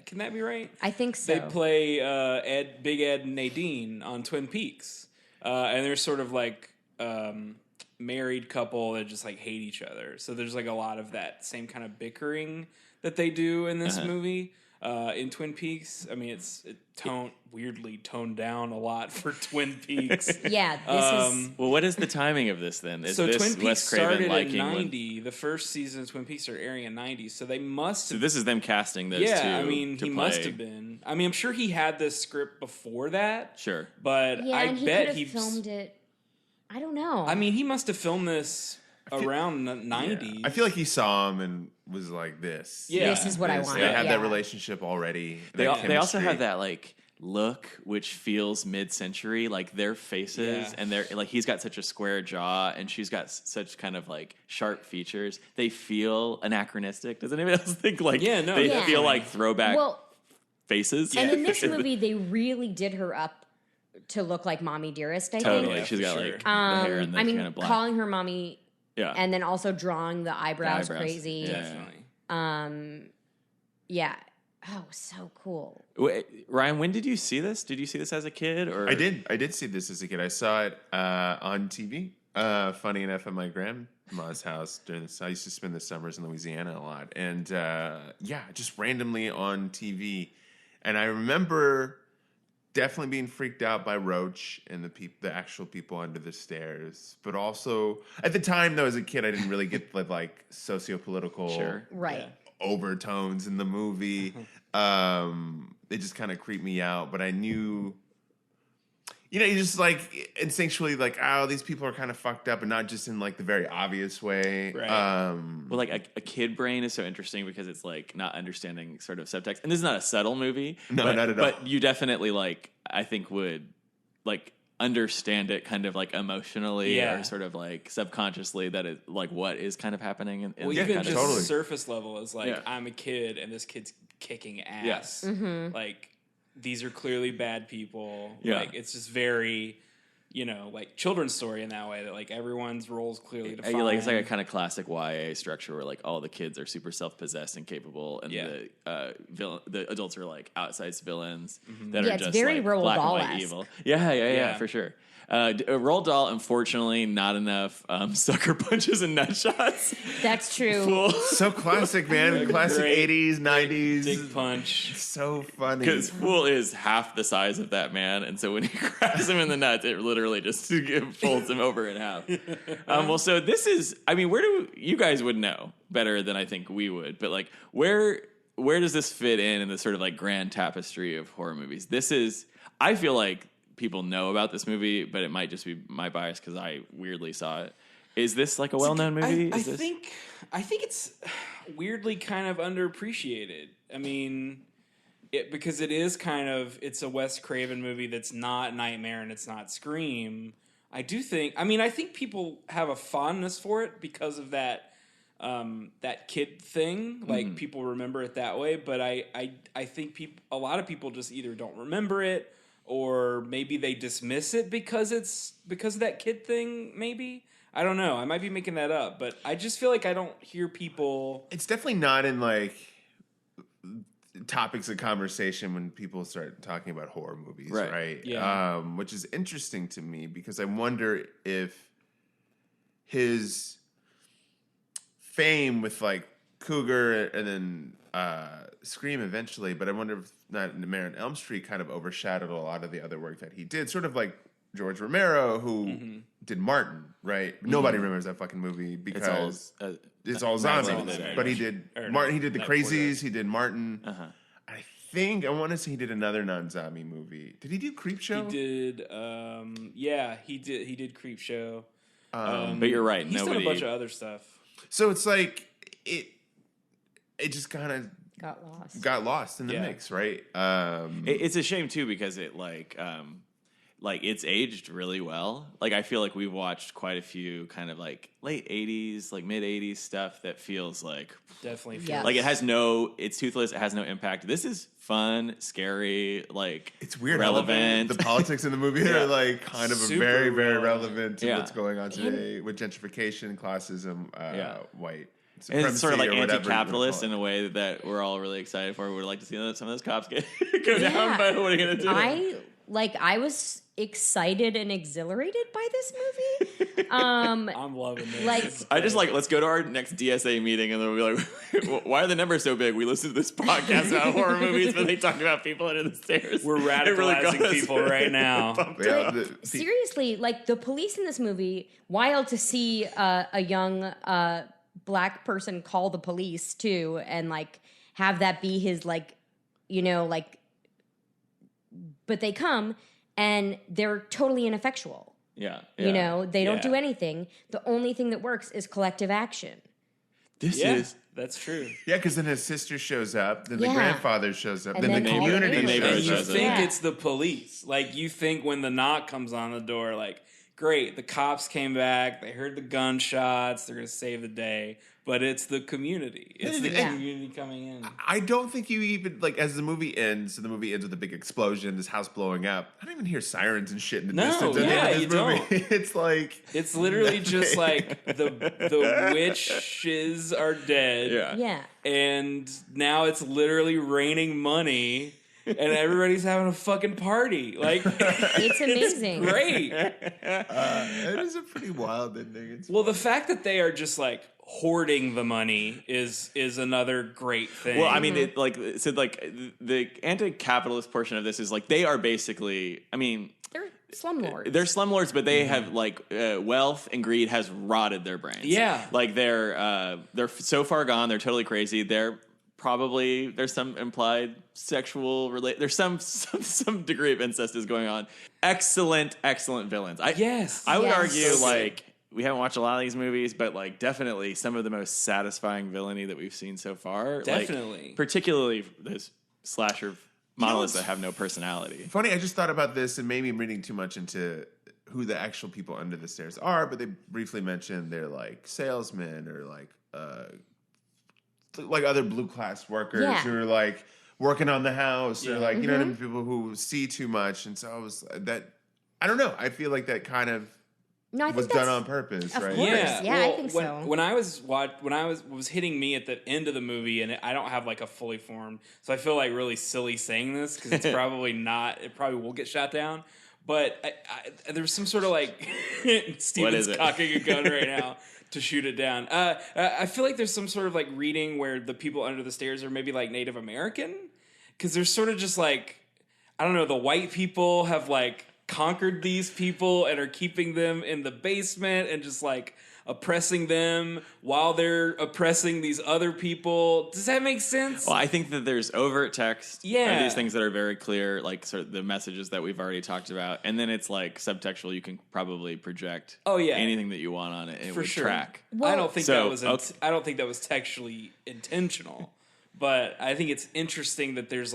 Can that be right? I think so. They play Big Ed and Nadine on Twin Peaks, and they're sort of like married couple that just like hate each other. So there's like a lot of that same kind of bickering that they do in this movie. In Twin Peaks, I mean, it's weirdly toned down a lot for Twin Peaks. Yeah, this is Well, what is the timing of this then? Is So this Twin Peaks Wes Craven started in liking when- '90. The first season of Twin Peaks started airing in '90, so they must So have. this is them casting those two. I mean, to he play. must have been. I mean, I'm sure he had this script before that. Sure. But yeah, I and he bet could he have filmed it. I don't know. I mean, he must have filmed this around '90. yeah. I feel like he saw him and was like, "This, Yeah. this is what I this." want. They had yeah. that relationship already. They that they also chemistry. have that like look which feels mid-century, like their faces Yeah. and they're like he's got such a square jaw and she's got such kind of like sharp features. They feel anachronistic. Does anybody else think like Yeah, no, they Yeah. feel like throwback Well, faces? and in this movie, they really did her up to look like Mommy Dearest. I Totally. Yeah, She's for got sure. like the hair and think. the I mean, kind of black. calling her mommy, yeah. and then also drawing the eyebrows, eyebrows. crazy. Yeah. Definitely. Yeah. Oh, so cool. Wait, Ryan, when did you see this? Did you see this as a kid or I did see this as a kid. I saw it on TV. Funny enough, at my grandma's house during this. I used to spend the summers in Louisiana a lot, and just randomly on TV. And I remember definitely being freaked out by Roach and the actual people under the stairs. But also at the time, though, as a kid, I didn't really get the like socio-political Sure. Right. overtones in the movie. They just kind of creeped me out, but I knew, you just like instinctually like, oh, these people are kind of fucked up, and not just in like the very obvious way. Right. Well, like a kid brain is so interesting because it's like not understanding sort of subtext. And this is not a subtle movie. No, but, not at all. But you definitely like, I think would like understand it kind of like emotionally Yeah. or sort of like subconsciously that it like what is kind of happening in Well, the even kind just of totally. surface level is like, Yeah. I'm a kid and this kid's kicking ass. Yes. Mm-hmm. Like, these are clearly bad people. Yeah. Like, it's just very like children's story in that way, that like everyone's roles clearly defined. Like it's like a kind of classic YA structure where like all the kids are super self-possessed and capable, and the adults are like outsized villains that are it's just very like Roald black and white Dahl-esque. evil. Yeah, for sure. Roald Dahl, unfortunately, not enough sucker punches and nut shots. That's true. Fool. So classic, man. Classic Great 80s, 90s. Dick punch. So funny. Because Fool is half the size of that man, and so when he grabs him in the nuts, it literally just folds him over in half. Well, so this is, I mean, where do you guys would know better than I think we would, but like where does this fit in the sort of like grand tapestry of horror movies? This is, I feel like people know about this movie, but it might just be my bias because I weirdly saw it. Is this like a well-known movie? I think it's weirdly kind of underappreciated. I mean, because it is kind of, it's a Wes Craven movie that's not Nightmare and it's not Scream. I think people have a fondness for it because of that kid thing. Like people remember it that way, but I think a lot of people just either don't remember it, or maybe they dismiss it because of that kid thing, maybe. I don't know. I might be making that up, but I just feel like I don't hear people... It's definitely not in, like, topics of conversation when people start talking about horror movies, right? Yeah. Which is interesting to me because I wonder if his fame with, like, Cougar and then Scream eventually, but I wonder if Nightmare on Elm Street kind of overshadowed a lot of the other work that he did. Sort of like George Romero, who did Martin, right? Nobody remembers that fucking movie because it's all zombies. But he did Martin. He did The Crazies. He did Martin. I want to say he did another non-zombie movie. Did he do Creepshow? He did. He did Creepshow. But you're right. He's done a bunch of other stuff. So it's like it just kind of Got lost in the mix, right? It's a shame too because it like it's aged really well. Like I feel like we've watched quite a few kind of like late 80s, like mid 80s stuff that feels like Definitely feels Yeah. like it's toothless, it has no impact. This is fun, scary, like It's weird. relevant. The politics in the movie are like kind of Super very, very relevant. relevant to what's going on today with gentrification, classism, white And it's sort of like supremacy or whatever you anti-capitalist in wanna a way that we're all really excited for. We would like to see some of those cops go down, but what are you going to do? I was excited and exhilarated by this movie. I'm loving this. Let's go to our next DSA meeting and then we'll be like, why are the numbers so big? We listened to this podcast about horror movies, but they talk about people under the stairs. We're radicalizing people right now. Seriously, like the police in this movie, wild to see a young black person call the police too, and like have that be his but they come and they're totally ineffectual. Yeah. They don't do anything. The only thing that works is collective action. That's true. Yeah, because then his sister shows up, then the grandfather shows up, And then the then all the community neighbors. shows You up. think it's the police. Like, you think when the knock comes on the door, like, great, the cops came back, they heard the gunshots, they're going to save the day. But it's the community. It's the community coming in. I don't think you even, like, as the movie ends, so the movie ends with a big explosion, this house blowing up. I don't even hear sirens and shit in the distance. At the end of this movie. It's like... It's literally just like the witches are dead. Yeah. And now it's literally raining money. And everybody's having a fucking party. Like, it's amazing. Great. It is a pretty wild ending. Well, the fact that they are just like hoarding the money is another great thing. Well, I mean, the anti-capitalist portion of this is like they are basically, I mean, They're slumlords. They're slumlords, but they have like wealth and greed has rotted their brains. Yeah, like they're so far gone. They're totally crazy. There's some implied sexual there's some degree of incest is going on. Excellent villains. I would argue like we haven't watched a lot of these movies, but like definitely some of the most satisfying villainy that we've seen so far. Definitely, like, particularly those slasher monoliths that have no personality. Funny, I just thought about this, and maybe I'm reading too much into who the actual people under the stairs are, but they briefly mentioned they're like salesmen or like other blue class workers who are like working on the house or like, you know what I mean? People who see too much. And so I was I don't know. I feel like that kind of No, I think was that's, done on purpose, of right? course. Yeah, I well, think when, so. When I was hitting me at the end of the movie, and I don't have like a fully formed, so I feel like really silly saying this because it's probably not. It probably will get shot down. But there's some sort of like Steven's cocking a gun right now to shoot it down. I feel like there's some sort of like reading where the people under the stairs are maybe like Native American, because there's sort of just like, I don't know, the white people have like conquered these people and are keeping them in the basement and just like oppressing them while they're oppressing these other people. Does that make sense? Well, I think that there's overt text. Yeah. Of these things that are very clear, like sort of the messages that we've already talked about, and then it's like subtextual. You can probably project anything that you want on it, and it would track. Well, I don't think I don't think that was textually intentional, but I think it's interesting that there's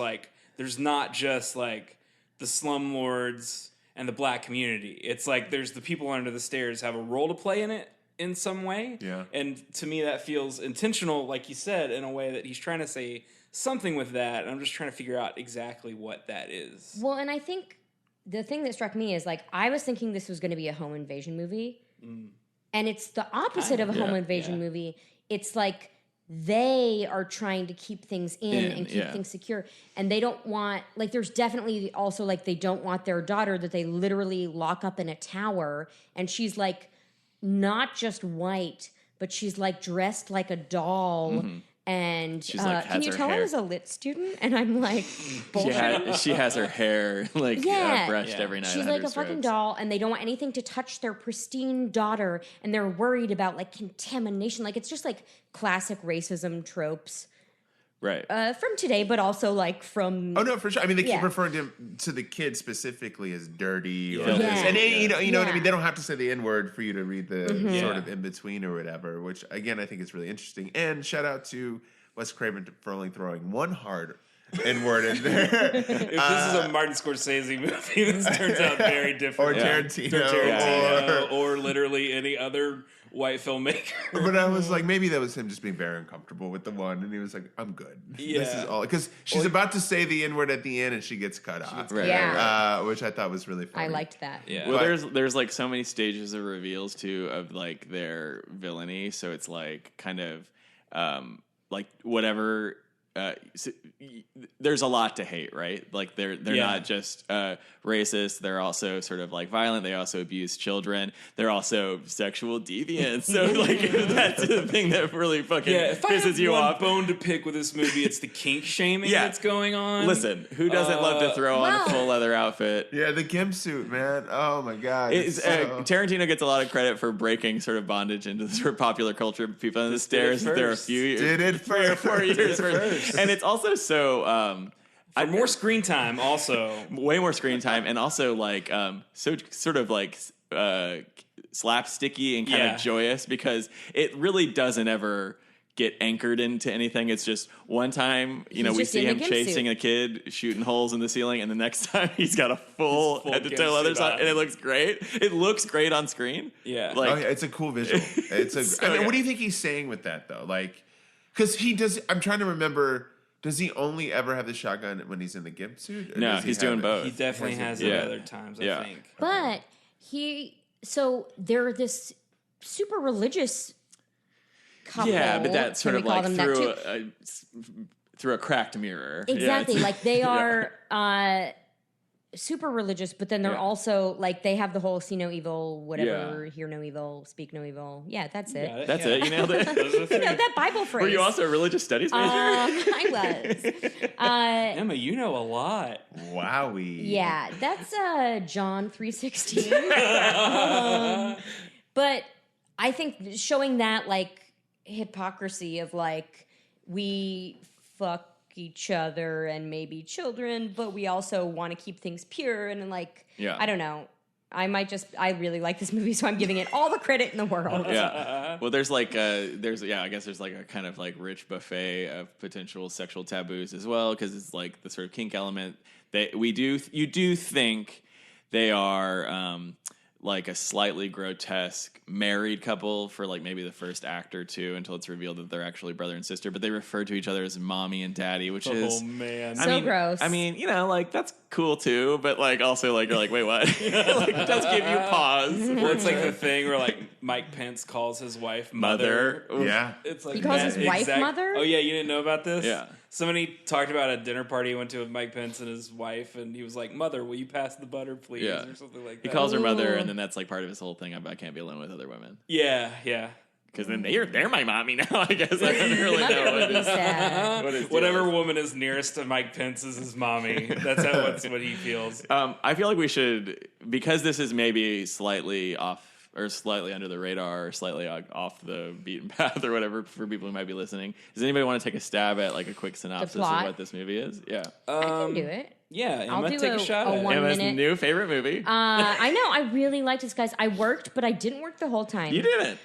not just like the slumlords and the black community. It's like there's the people under the stairs have a role to play in it in some way. Yeah. And to me that feels intentional, like you said, in a way that he's trying to say something with that. And I'm just trying to figure out exactly what that is. Well, and I think the thing that struck me is like I was thinking this was going to be a home invasion movie. And it's the opposite of a home invasion movie. It's like they are trying to keep things in and keep things secure, and they don't want, like, there's definitely also like they don't want their daughter that they literally lock up in a tower, and she's like not just white, but she's like dressed like a doll. And She's like, can you tell I was a lit student? And I'm like, bullshit. She has her hair like brushed every night. She's like a fucking doll, and they don't want anything to touch their pristine daughter, and they're worried about like contamination. Like it's just like classic racism tropes, right? From today, but also like from. Oh no, for sure. I mean, they keep referring to the kid specifically as dirty, or this. And you know what I mean. They don't have to say the N word for you to read the sort of in between or whatever. Which again, I think is really interesting. And shout out to Wes Craven for only throwing one hard N word in there. If this is a Martin Scorsese movie, this turns out very different. Or Tarantino, or literally any other white filmmaker. But I was like, maybe that was him just being very uncomfortable with the one, and he was like, "I'm good. This is all," because she's about to say the N word at the end, and she gets cut off. Which I thought was really funny. I liked that. Yeah. Well, there's like so many stages of reveals too of like their villainy, so it's like kind of like whatever. There's a lot to hate, right? Like they're not just racist. They're also sort of like violent. They also abuse children. They're also sexual deviants. So like that's the thing that really fucking pisses you off. Bone to pick with this movie, it's the kink shaming that's going on. Listen, who doesn't love to throw on a full leather outfit? Yeah, the gimp suit, man. Oh my god. Tarantino gets a lot of credit for breaking sort of bondage into the sort of popular culture. People on the stairs. There are a few years. Did it first. 3 or 4 years first. And it's also so more screen time, also way more screen time, and also like so sort of like slapsticky and kind of joyous, because it really doesn't ever get anchored into anything. It's just one time, we see him chasing a kid, shooting holes in the ceiling, and the next time he's got a full head to toe leather on, and it looks great. It looks great on screen. Yeah, like it's a cool visual. I mean, what do you think he's saying with that though? Like, because he does. I'm trying to remember. Does he only ever have the shotgun when he's in the gimp suit? No, he's doing both. He definitely has it other times, I think. But they're this super religious couple. Yeah, but that's sort of like through a cracked mirror. Exactly. Like they are super religious, but then they're also like they have the whole see no evil, whatever, hear no evil, speak no evil. Yeah, that's it. That's it. You nailed it. That Bible phrase. Were you also a religious studies major? I was. Emma, you know a lot. Wowie. Yeah, that's John 3:16. But I think showing that like hypocrisy of like we fuck each other and maybe children, but we also want to keep things pure and like I don't know. I really like this movie, so I'm giving it all the credit in the world. Yeah. Well, there's like I guess there's like a kind of like rich buffet of potential sexual taboos as well, because it's like the sort of kink element that you do think they are like a slightly grotesque married couple for like maybe the first act or two, until it's revealed that they're actually brother and sister, but they refer to each other as mommy and daddy, which is man, gross. I mean, like that's cool too, but like also like you're like, wait, what? Like it does give you pause. Well, it's like the thing where like Mike Pence calls his wife mother. Yeah. It's like He calls that his wife mother? Oh yeah, you didn't know about this? Yeah. Somebody talked about a dinner party he went to with Mike Pence and his wife, and he was like, "Mother, will you pass the butter, please?" Yeah. Or something like He that. calls her mother, Ooh. and then that's like part of his whole thing. I can't be alone with other women Yeah. because then they're my mommy now. I guess I don't really Mother know would what be his, sad. what his deal Whatever is. woman is nearest to Mike Pence is his mommy. That's what he feels. I feel like we should, because this is maybe slightly off or slightly under the radar or slightly off the beaten path or whatever for people who might be listening. Does anybody want to take a stab at like a quick synopsis of plot? what this movie is? Yeah. I can do it. Yeah, I'll Emma, do take a shot at it. 1 Emma's minute. new favorite movie. I know. I really liked this, guys. I worked, but I didn't work the whole time. You didn't.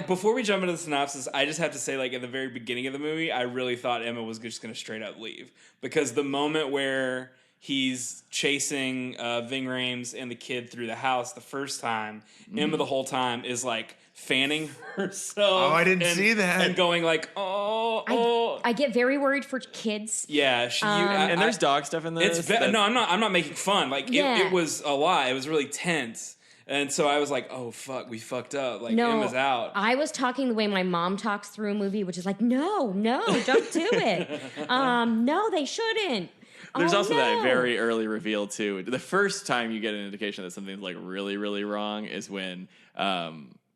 Before we jump into the synopsis, I just have to say, like, at the very beginning of the movie, I really thought Emma was just going to straight up leave. Because the moment where he's chasing Ving Rhames and the kid through the house the first time, Emma the whole time is, like, fanning herself. Oh, I didn't see that. And going, like, oh. I get very worried for kids. Yeah, And there's dog stuff in this. no, I'm not making fun. Like Yeah. it was a lot. It was really tense, and so I was like, "Oh fuck, we fucked up." Like No, Emma's out. I was talking the way my mom talks through a movie, which is like, no, don't do it. No, they shouldn't. There's Oh, also no. that very early reveal too. The first time you get an indication that something's like really, really wrong is when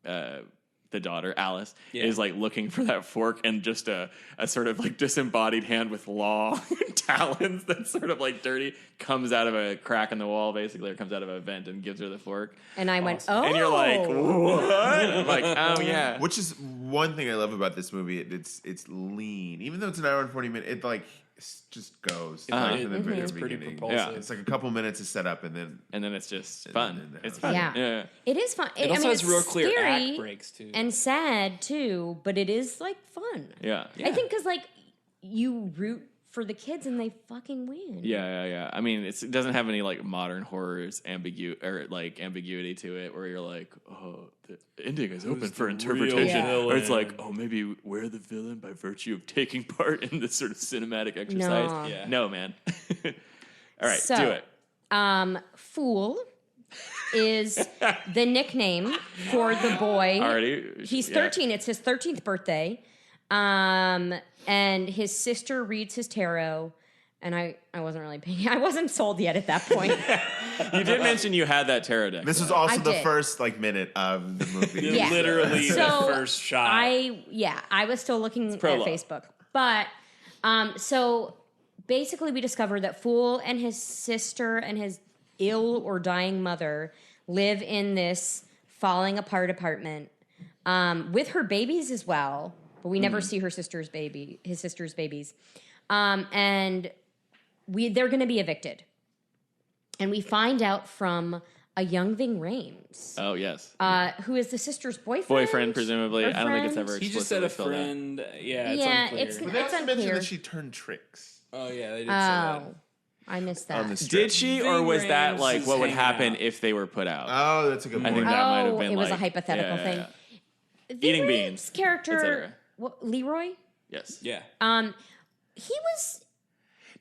the daughter Alice is like looking for that fork, and just a sort of like disembodied hand with long talons that's sort of like dirty comes out of a crack in the wall, basically, or comes out of a vent and gives her the fork. And I went, oh. And you're like, what? I'm like, oh yeah. Which is one thing I love about this movie. It's lean, even though it's an hour and 40 minutes. It like just goes like from the very It's pretty beginning. propulsive. Yeah. It's like a couple minutes to set up, and then it's just fun. then It's fun. Yeah. It is fun. It also has it's real clear scary act breaks too. and sad too, but it is like fun. Yeah. I think because like you root for the kids and they fucking win. Yeah. I mean, it doesn't have any like modern horrors ambiguity to it, where you're like, oh, the ending is open for interpretation, real or it's villain? like, oh, maybe we're the villain by virtue of taking part in this sort of cinematic exercise. No. Yeah. No, man. All right, So, do it. Fool is the nickname for the boy. Already, He's yeah. 13. It's his 13th birthday. And his sister reads his tarot. And I wasn't really paying. I wasn't sold yet at that point. You did mention you had that tarot deck. this was though. also I the did. first like minute of the movie. Yeah. Literally So, the first shot. I was still looking at prologue. Facebook. But so basically we discovered that Fool and his sister and his ill or dying mother live in this falling apart apartment with her babies as well, but we never see his sister's babies. And they're going to be evicted. And we find out from a young Ving Rhames, Oh yes, who is the sister's boyfriend. boyfriend presumably. Or I don't think it's friend? ever. he just said a explicitly spelled out. friend. Yeah, Yeah, unclear. it's- But they also mentioned unclear. that she turned tricks. Oh yeah, they did say Oh, that. I missed On that. the strip. Did she, or Ving was that Rhames like is what would hanging happen out. if they were put out? Oh, that's a good I point. think that might have Oh, been it was a like- hypothetical yeah, thing. yeah. Ving Eating Rhames' beans, character, etc. Leroy. Yes. Yeah. He was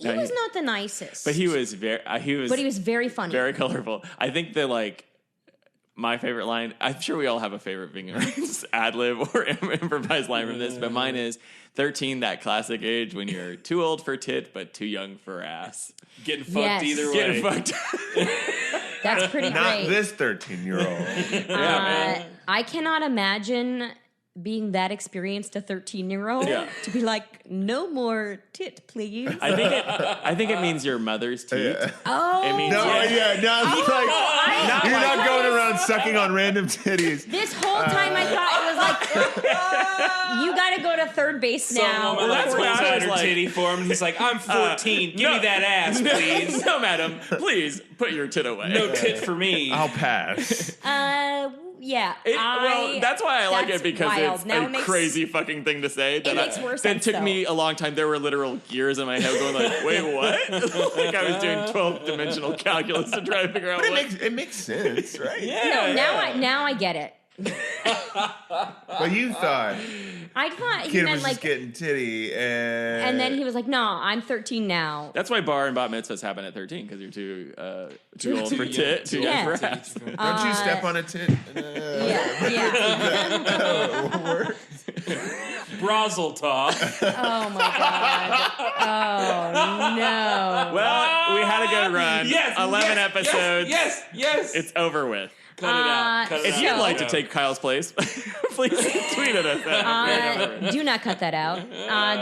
No, was he- not the nicest, But he was very. but he was very funny. very colorful. I think that like my favorite line. I'm sure we all have a favorite Ving Rhames ad lib or improvised line from this, but mine is 13, that classic age when you're too old for tit but too young for ass. Getting fucked Yes. either way. Getting fucked. That's pretty Not great. this 13-year-old. I cannot imagine being that experienced a 13-year-old Yeah. to be like, no more tit, please. I think it means your mother's teeth. Oh, It means No, yeah, no, it's like, you're not going around sucking on random titties. this whole time I thought it was like, you got to go to third base now. Someone that's like why I pulls out was her like- titty for him, and he's like, "I'm 14. Give no. me that ass, please. No, madam. Please put your tit away. No tit for me." I'll pass. Yeah. Well, that's why I like that's it, because wild. it's Now a it makes- crazy fucking thing to say. That makes more that sense, took though. me a long time. There were literal gears in my head going like, wait, what? Like I was doing 12-dimensional calculus to try to figure out But what. it makes sense, right? Yeah. Now I get it. But you thought I thought he kid meant was like, just getting titty, and and then he was like, "No, I'm 13 now." That's why bar and bat mitzvahs happen at 13 because you're too old for tit, too young Yeah. for ass. don't you step on a tit? Yeah. Brozzle talk. Oh my god. Oh no. Well, we had a good run. Yes. 11 yes, episodes. Yes. It's over with. Cut it out. Cut it If out. you'd like to No. take Kyle's place, please tweet at us. Do not cut that out.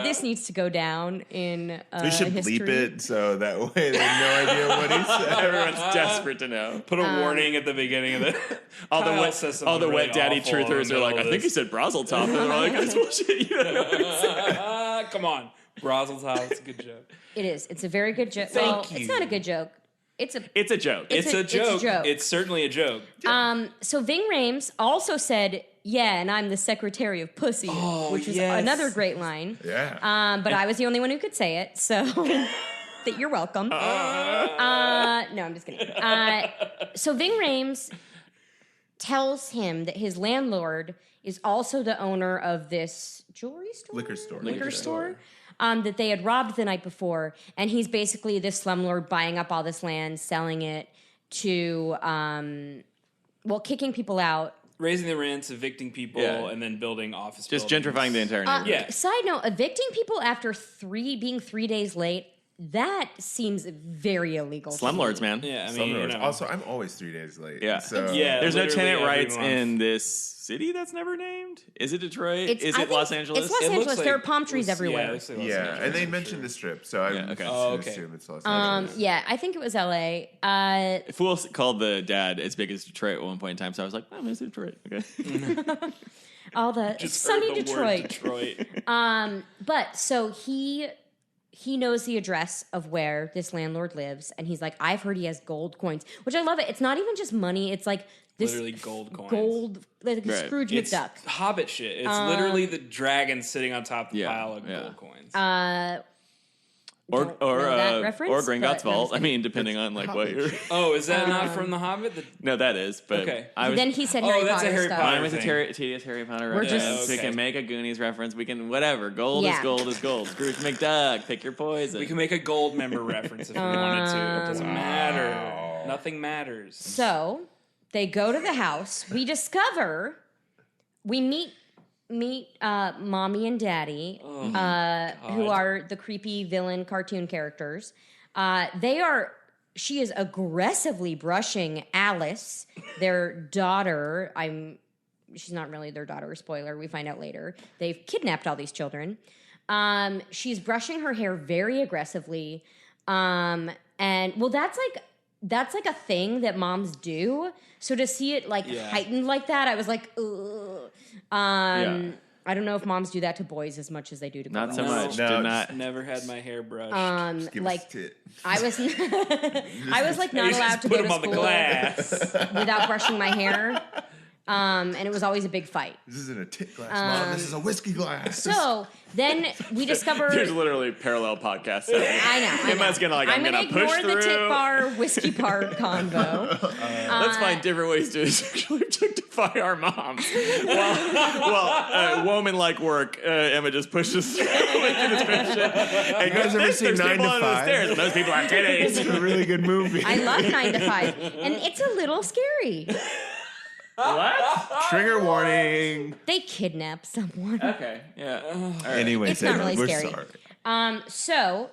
This needs to go down in We should history. bleep it so that way they have no idea what he said. Everyone's desperate to know. Put a warning at the beginning of the. All the Kyle wet, says something all the really wet daddy awful in the truthers are middle like, of I think he this. said Brazel top. And they're like, that's bullshit. You don't know what he said. Come on, Brozzle talk. It's a good joke. It is. It's a very good joke. Thank Well, you. it's not a good joke. It's a It's a joke. It's a joke. It's certainly a joke. So Ving Rhames also said, "Yeah, and I'm the Secretary of Pussy," which was yes. another great line. Yeah. But I was the only one who could say it, so that you're welcome. No, I'm just kidding. So Ving Rhames tells him that his landlord is also the owner of this jewelry store, Liquor store. that they had robbed the night before, and he's basically this slumlord buying up all this land, selling it to, kicking people out. Raising the rents, evicting people, Yeah. and then building office. Just buildings. gentrifying the entire neighborhood. Yeah. Side note: evicting people after being 3 days late. That seems very illegal. to me. Slumlords, man. Yeah, I mean, Slumlords. you know. Also, I'm always 3 days late. Yeah. So Yeah. There's no Literally tenant every rights month. in this city that's never named. Is it Detroit? Is I it think Los Angeles? It's Los It looks Angeles. like- there are palm trees Yeah, everywhere. it looks like Los Yeah, Angeles, and they for mentioned sure. the strip, so I Yeah, okay. Oh, okay. assume it's Los Angeles. Yeah, I think it was LA. Fool called the dad as big as Detroit at one point in time, so I was like, oh, it's Detroit. Okay. All the Just sunny heard the word Detroit. Detroit. But so he knows the address of where this landlord lives, and he's like, I've heard he has gold coins, which I love it. It's not even just money; it's like this Literally gold coins. gold, like Right. It's Scrooge McDuck. Hobbit shit. It's literally the dragon sitting on top of the Yeah, pile of yeah. gold coins. Or Don't know that reference, or but Gringotts no, I'm Vault. just I mean, depending on like what you're. Oh, is that not from The Hobbit? No, that is. But Okay. I was. Then he said Oh, Harry that's a Potter Harry stuff. Potter Mine was a thing. tedious Harry Potter We're reference. just- We okay. can make a Goonies reference. We can whatever. Gold is Yeah. gold is gold. Scrooge McDuck. Pick your poison. We can make a gold member reference if we wanted to. It doesn't matter. Nothing matters. So they go to the house. We meet mommy and daddy, who are the creepy villain cartoon characters. She is aggressively brushing Alice, their daughter. She's not really their daughter. Spoiler, we find out later. They've kidnapped all these children. She's brushing her hair very aggressively. And that's like a thing that moms do. So to see it like heightened like that, I was like, ugh. I don't know if moms do that to boys as much as they do to girls. Not so No. much. No, Did not. Never had my hair brushed. Give like us a tit. I was, I was like not You allowed just to put go to them on the school glass. without brushing my hair, and it was always a big fight. This isn't a tit glass, Mom. This is a whiskey glass. So then we discover. There's literally parallel podcasts. I know. Emma's gonna like. I'm gonna ignore push the tit through. bar whiskey bar convo. Let's find different ways to sexually objectify our moms. While woman-like work, Emma just pushes through with the description. And You guys ever seen there's 9 people to under the 5? stairs, and those people have It's titties. a really good movie. I love 9 to 5, and it's a little scary. What? Trigger warning. They kidnap someone. Okay. Yeah. All right. Anyways, It's not really we're scary. sorry. So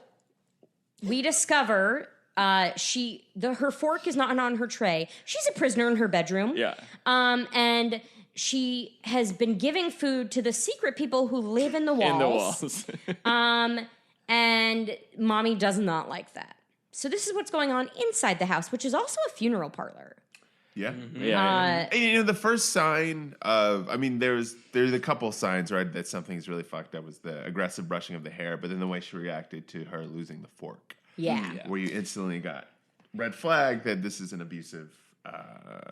we discover her fork is not on her tray. She's a prisoner in her bedroom. Yeah. And she has been giving food to the secret people who live in the walls. In the walls. And mommy does not like that. So this is what's going on inside the house, which is also a funeral parlor. Yeah. yeah. And, you know, the first sign of, I mean, there's a couple signs, right, that something's really fucked up was the aggressive brushing of the hair, but then the way she reacted to her losing the fork, Yeah. where you instantly got red flag that this is an abusive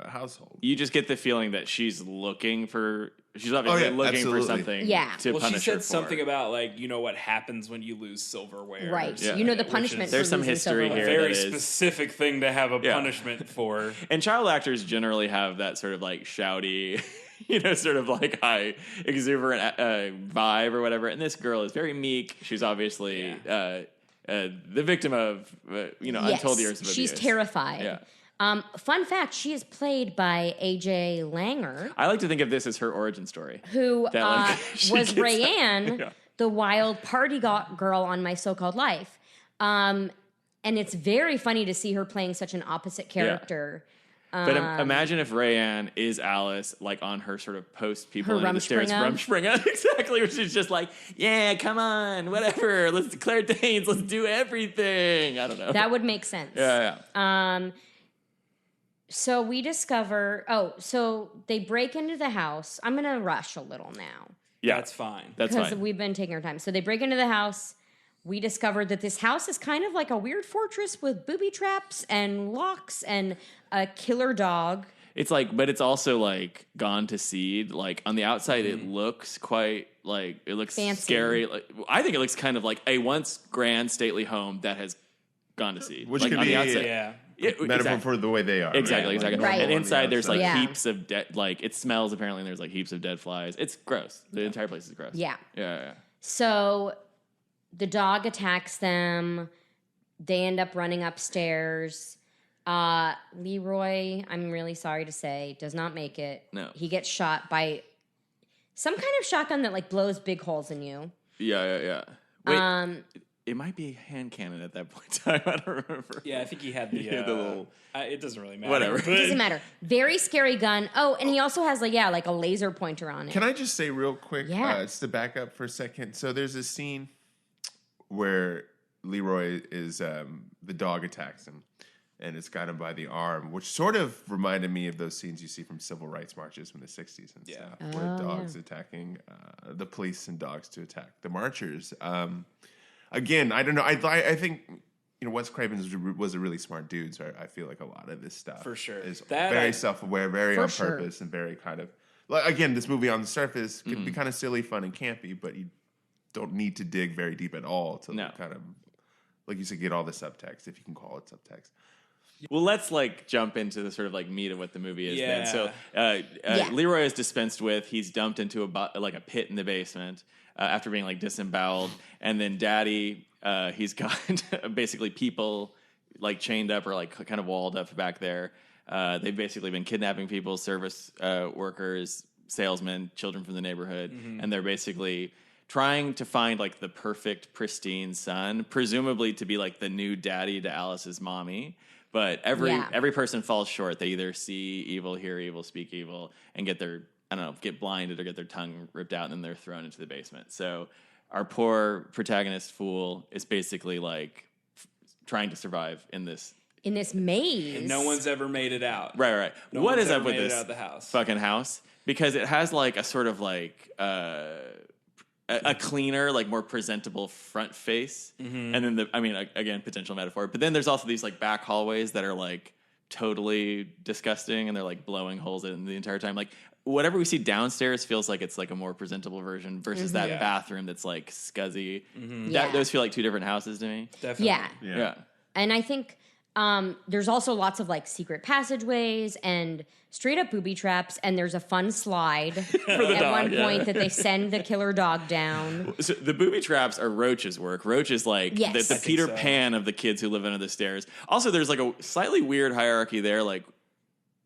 household. You just get the feeling that she's obviously looking for absolutely. something Yeah. to Well, she punish her said for. something about like what happens when you lose silverware. Right. Yeah. You know the Which punishment is- for There's some losing history silverware. here. Very that is- specific thing to have a Yeah. punishment for. And child actors generally have that sort of like shouty sort of like high exuberant vibe or whatever. And this girl is very meek. She's obviously the victim of untold years of abuse. She's terrified. Yeah. Fun fact: she is played by AJ Langer, I like to think of this as her origin story. who she was gets Rayanne, Yeah. the wild party girl on My So-Called Life. And it's very funny to see her playing such an opposite character. But imagine if Rayanne is Alice, like on her sort of post people Her under the stairs Rumspringa. Exactly, where she's just like, yeah, come on, whatever, let's declare Danes, let's do everything. I don't know. That would make sense. Yeah. So we discover. So they break into the house. I'm gonna rush a little now Yeah, That's fine. That's because fine. we've been taking our time. So they break into the house. We discovered that this house is kind of like a weird fortress with booby traps and locks and a killer dog. It's like, but it's also like gone to seed. Like on the outside, it looks quite like it looks Fancy. scary. Like, I think it looks kind of like a once grand stately home that has gone to seed. Which like, could on be the outside. Yeah. Yeah, Metaphor exactly. for the way they are. Exactly, right? exactly. Right. And on the inside, there's like outside. Yeah. heaps of dead. Like it smells. Apparently, and there's like heaps of dead flies. It's gross. The entire place is gross. Yeah. Yeah. So the dog attacks them. They end up running upstairs. Leroy, I'm really sorry to say, does not make it. No. He gets shot by some kind of shotgun that like blows big holes in you. Yeah. Wait, it might be a hand cannon at that point in time. I don't remember. Yeah, I think he had the, He had the little- it doesn't really matter. Whatever. But Doesn't matter. Very scary gun. Oh, and he also has like a laser pointer on it. Can I just say real quick, Yeah. just to back up for a second? So there's a scene where Leroy is, the dog attacks him, and it's got him by the arm, which sort of reminded me of those scenes you see from civil rights marches from the 60s and stuff, where dogs attacking the police and dogs to attack the marchers. Again, I don't know. I think Wes Craven was a really smart dude, so I feel like a lot of this stuff For sure. is That very I- self-aware, very For on sure. purpose, and very kind of like, again, this movie on the surface could be kind of silly, fun, and campy, but you don't need to dig very deep at all to No. kind of, like you said, get all the subtext, if you can call it subtext. Well, let's like jump into the sort of like meat of what the movie is. Then. So Yeah. Leroy is dispensed with. He's dumped into a pit in the basement after being like disemboweled, and then Daddy, he's got basically people like chained up or like kind of walled up back there. They've basically been kidnapping people, service workers, salesmen, children from the neighborhood, and they're basically trying to find like the perfect pristine son, presumably to be like the new daddy to Alice's mommy. But every person falls short. They either see evil, hear evil, speak evil, and get blinded or get their tongue ripped out, and then they're thrown into the basement. So our poor protagonist fool is basically like trying to survive in this. in this maze. no one's ever made it out. Right. No What one's is up ever with made it this out of the house. fucking house? Because it has like a sort of like a cleaner, like more presentable front face, and then again, potential metaphor. But then there's also these like back hallways that are like totally disgusting, and they're like blowing holes in the entire time. Like whatever we see downstairs feels like it's like a more presentable version versus that Yeah. bathroom that's like scuzzy. Yeah. Those feel like two different houses to me. Definitely. Yeah. Yeah. And I think there's also lots of like secret passageways and straight up booby traps, and there's a fun slide at dog, one yeah. point that they send the killer dog down. So the booby traps are Roach's work. Roach is like Yes. the I think Peter so. Pan of the kids who live under the stairs. Also, there's like a slightly weird hierarchy there. Like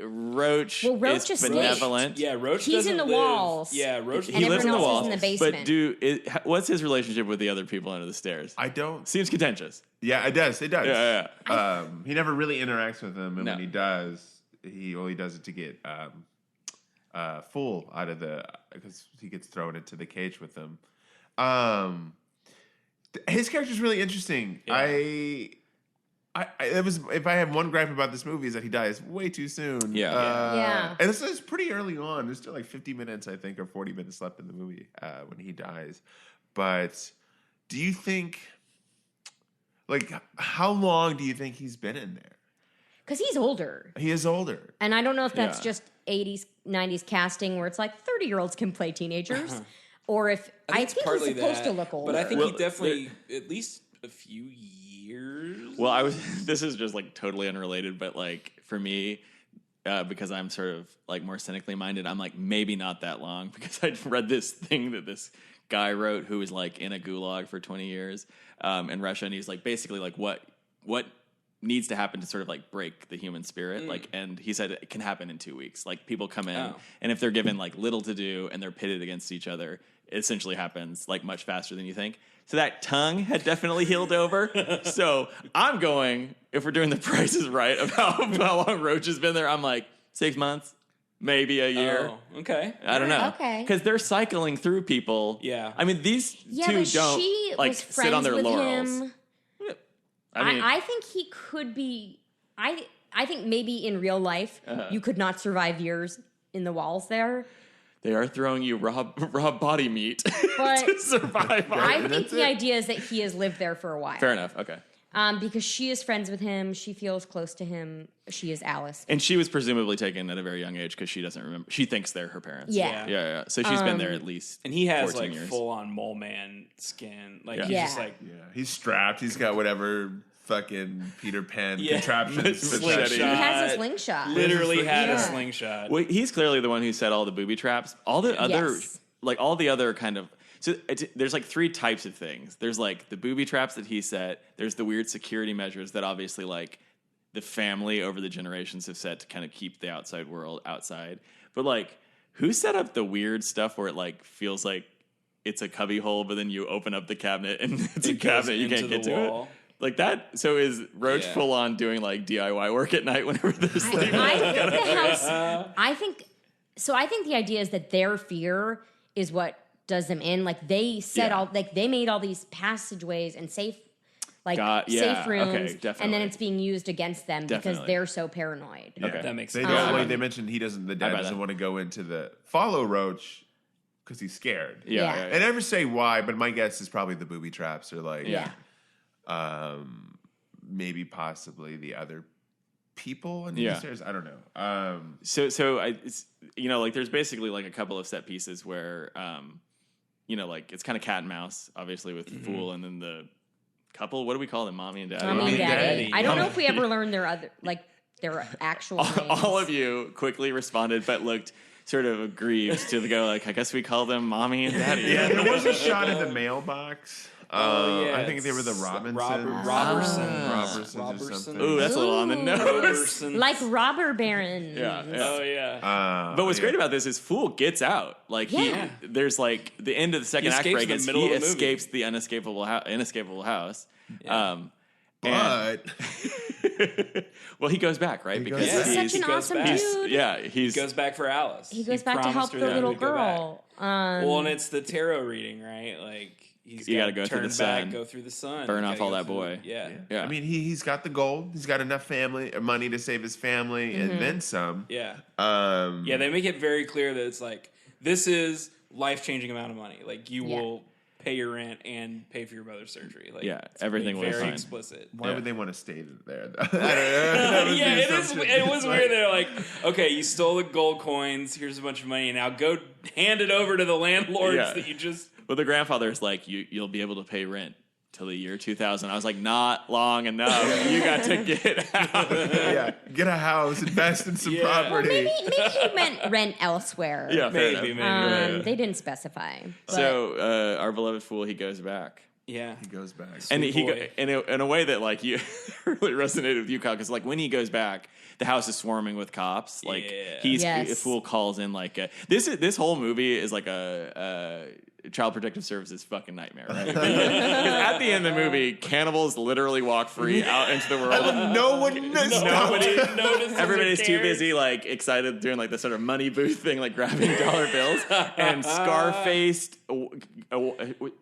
Roach, Roach is escaped. benevolent. Yeah, Roach He's doesn't in the live- walls. Yeah, Roach He And lives in the everyone else walls, is in the basement. But what's his relationship with the other people under the stairs? I don't. Seems contentious. Yeah, it does. It does. Yeah. He never really interacts with them, and No. when he does, he only does it to get Fool out of because he gets thrown into the cage with them. His character's really interesting. Yeah. If I have one gripe about this movie is that he dies way too soon. Yeah. And this is pretty early on. There's still like 50 minutes, I think, or 40 minutes left in the movie when he dies. But do you think, like, how long do you think he's been in there? Because he's older. He is older. And I don't know if that's Yeah. just 80s, 90s casting where it's like 30-years can play teenagers, or if I think he's supposed to look older. But I think Well, he definitely at least a few years. Well, this is just like totally unrelated, but like for me, because I'm sort of like more cynically minded, I'm like, maybe not that long, because I read this thing that this guy wrote who was like in a gulag for 20 years in Russia, and he's like basically like what needs to happen to sort of like break the human spirit, like, and he said it can happen in 2 weeks. Like people come in, and if they're given like little to do and they're pitted against each other, it essentially happens like much faster than you think. So that tongue had definitely healed over. So I'm going, if we're doing the prices right about how long Roach has been there, I'm like 6 months, maybe a year. Oh, okay. I don't know. Okay. Because they're cycling through people. Yeah. I mean, these two but don't she like was sit on their friends with laurels. him. I mean, I think he could be. I think maybe in real life you could not survive years in the walls there. they are throwing you raw body meat But to survive. I think the idea is that he has lived there for a while. Fair enough. Okay. Because she is friends with him. She feels close to him. She is Alice. And she was presumably taken at a very young age because she doesn't remember. She thinks they're her parents. Yeah. Yeah. So she's been there at least. And he has 14 like years. full on mole man skin. Like he's Yeah. just like Yeah, he's strapped. He's got whatever fucking Peter Pan Yeah. contraptions. Slingshot. He has a slingshot. literally had a Yeah. slingshot. Well, he's clearly the one who set all the booby traps. All the other, Yes. like all the other kind of. So there's like three types of things. There's like the booby traps that he set. There's the weird security measures that obviously like the family over the generations have set to kind of keep the outside world outside. But like, who set up the weird stuff where it like feels like it's a cubby hole, but then you open up the cabinet and it's a It goes cabinet you can't into get the to wall. it. Like that. So is Roach Yeah. full on doing like DIY work at night whenever they're sleeping? I think the house. I think the idea is that their fear is what does them in. Like they set Yeah. they made all these passageways and safe Yeah, safe rooms, okay, and definitely. then it's being used against them because Definitely. they're so paranoid. Yeah. Okay. That makes They sense. don't. Like they mentioned, the dad buy doesn't that. want to go into the follow Roach because he's scared. Yeah. They never say why, but my guess is probably the booby traps or like, Yeah. maybe possibly the other people in Yeah. the stairs. I don't know. So like there's basically like a couple of set pieces where like it's kind of cat and mouse, obviously with Mm-hmm. Fool, and then the couple. What do we call them? Mommy and Daddy. Mommy and Daddy. Daddy. I don't know if we ever learned their actual names. All of you quickly responded, but looked sort of aggrieved to go like, I guess we call them Mommy and Daddy. Yeah, there was a shot of the mailbox. Yeah, I think they were the it's Robinsons. Robertsons. Robertsons or something. Ooh, that's a little on the nose. Robertsons. Like robber barons. Yeah. Oh yeah. But what's great about this is Fool gets out. Like Yeah. there's like the end of the second act escapes break in the is middle he of the movie. escapes the inescapable house. But Well, he goes back, right? goes Because back. He's he's, such an goes awesome back. dude. he's He goes back for Alice. He goes back to promised help her the that he little would go back. girl. Well, and it's the tarot reading, right? Like he's You gotta gotta go through turn the back, sun. go through the sun, Burn You off gotta all go that through- boy. Yeah. Yeah. I mean, he's got the gold. He's got enough money to save his family, and then some. Yeah. Um, Yeah, they make it very clear that it's like this is life-changing amount of money. Like you Yeah. will pay your rent and pay for your mother's surgery. Like Yeah, it's everything will be very fine. explicit. Why Yeah. would they want to stay there? Though? I don't know. That would be Yeah, it assumption. was weird. They're like, okay, you stole the gold coins. Here's a bunch of money. Now go hand it over to the landlords Yeah. that you just. Well, the grandfather's like, you'll be able to pay rent till the year 2000. I was like, not long enough. You got to get out. Yeah, get a house, invest in some Yeah. property. Maybe he meant rent elsewhere. Yeah, fair Maybe, enough. maybe. They didn't specify. But So our beloved Fool, he goes back. Yeah. He goes back. And Sweet he boy. in a way that like you really resonated with you, Kyle, because like when he goes back, the house is swarming with cops. Like Yeah. he's Yes. a Fool calls in like this whole movie is like a Child Protective Services fucking nightmare. Right? Because at the end of the movie, cannibals literally walk free out into the world. No one knows. Nobody notices. or Everybody's too cares. busy, like excited, doing like the sort of money booth thing, like grabbing dollar bills and scar-faced,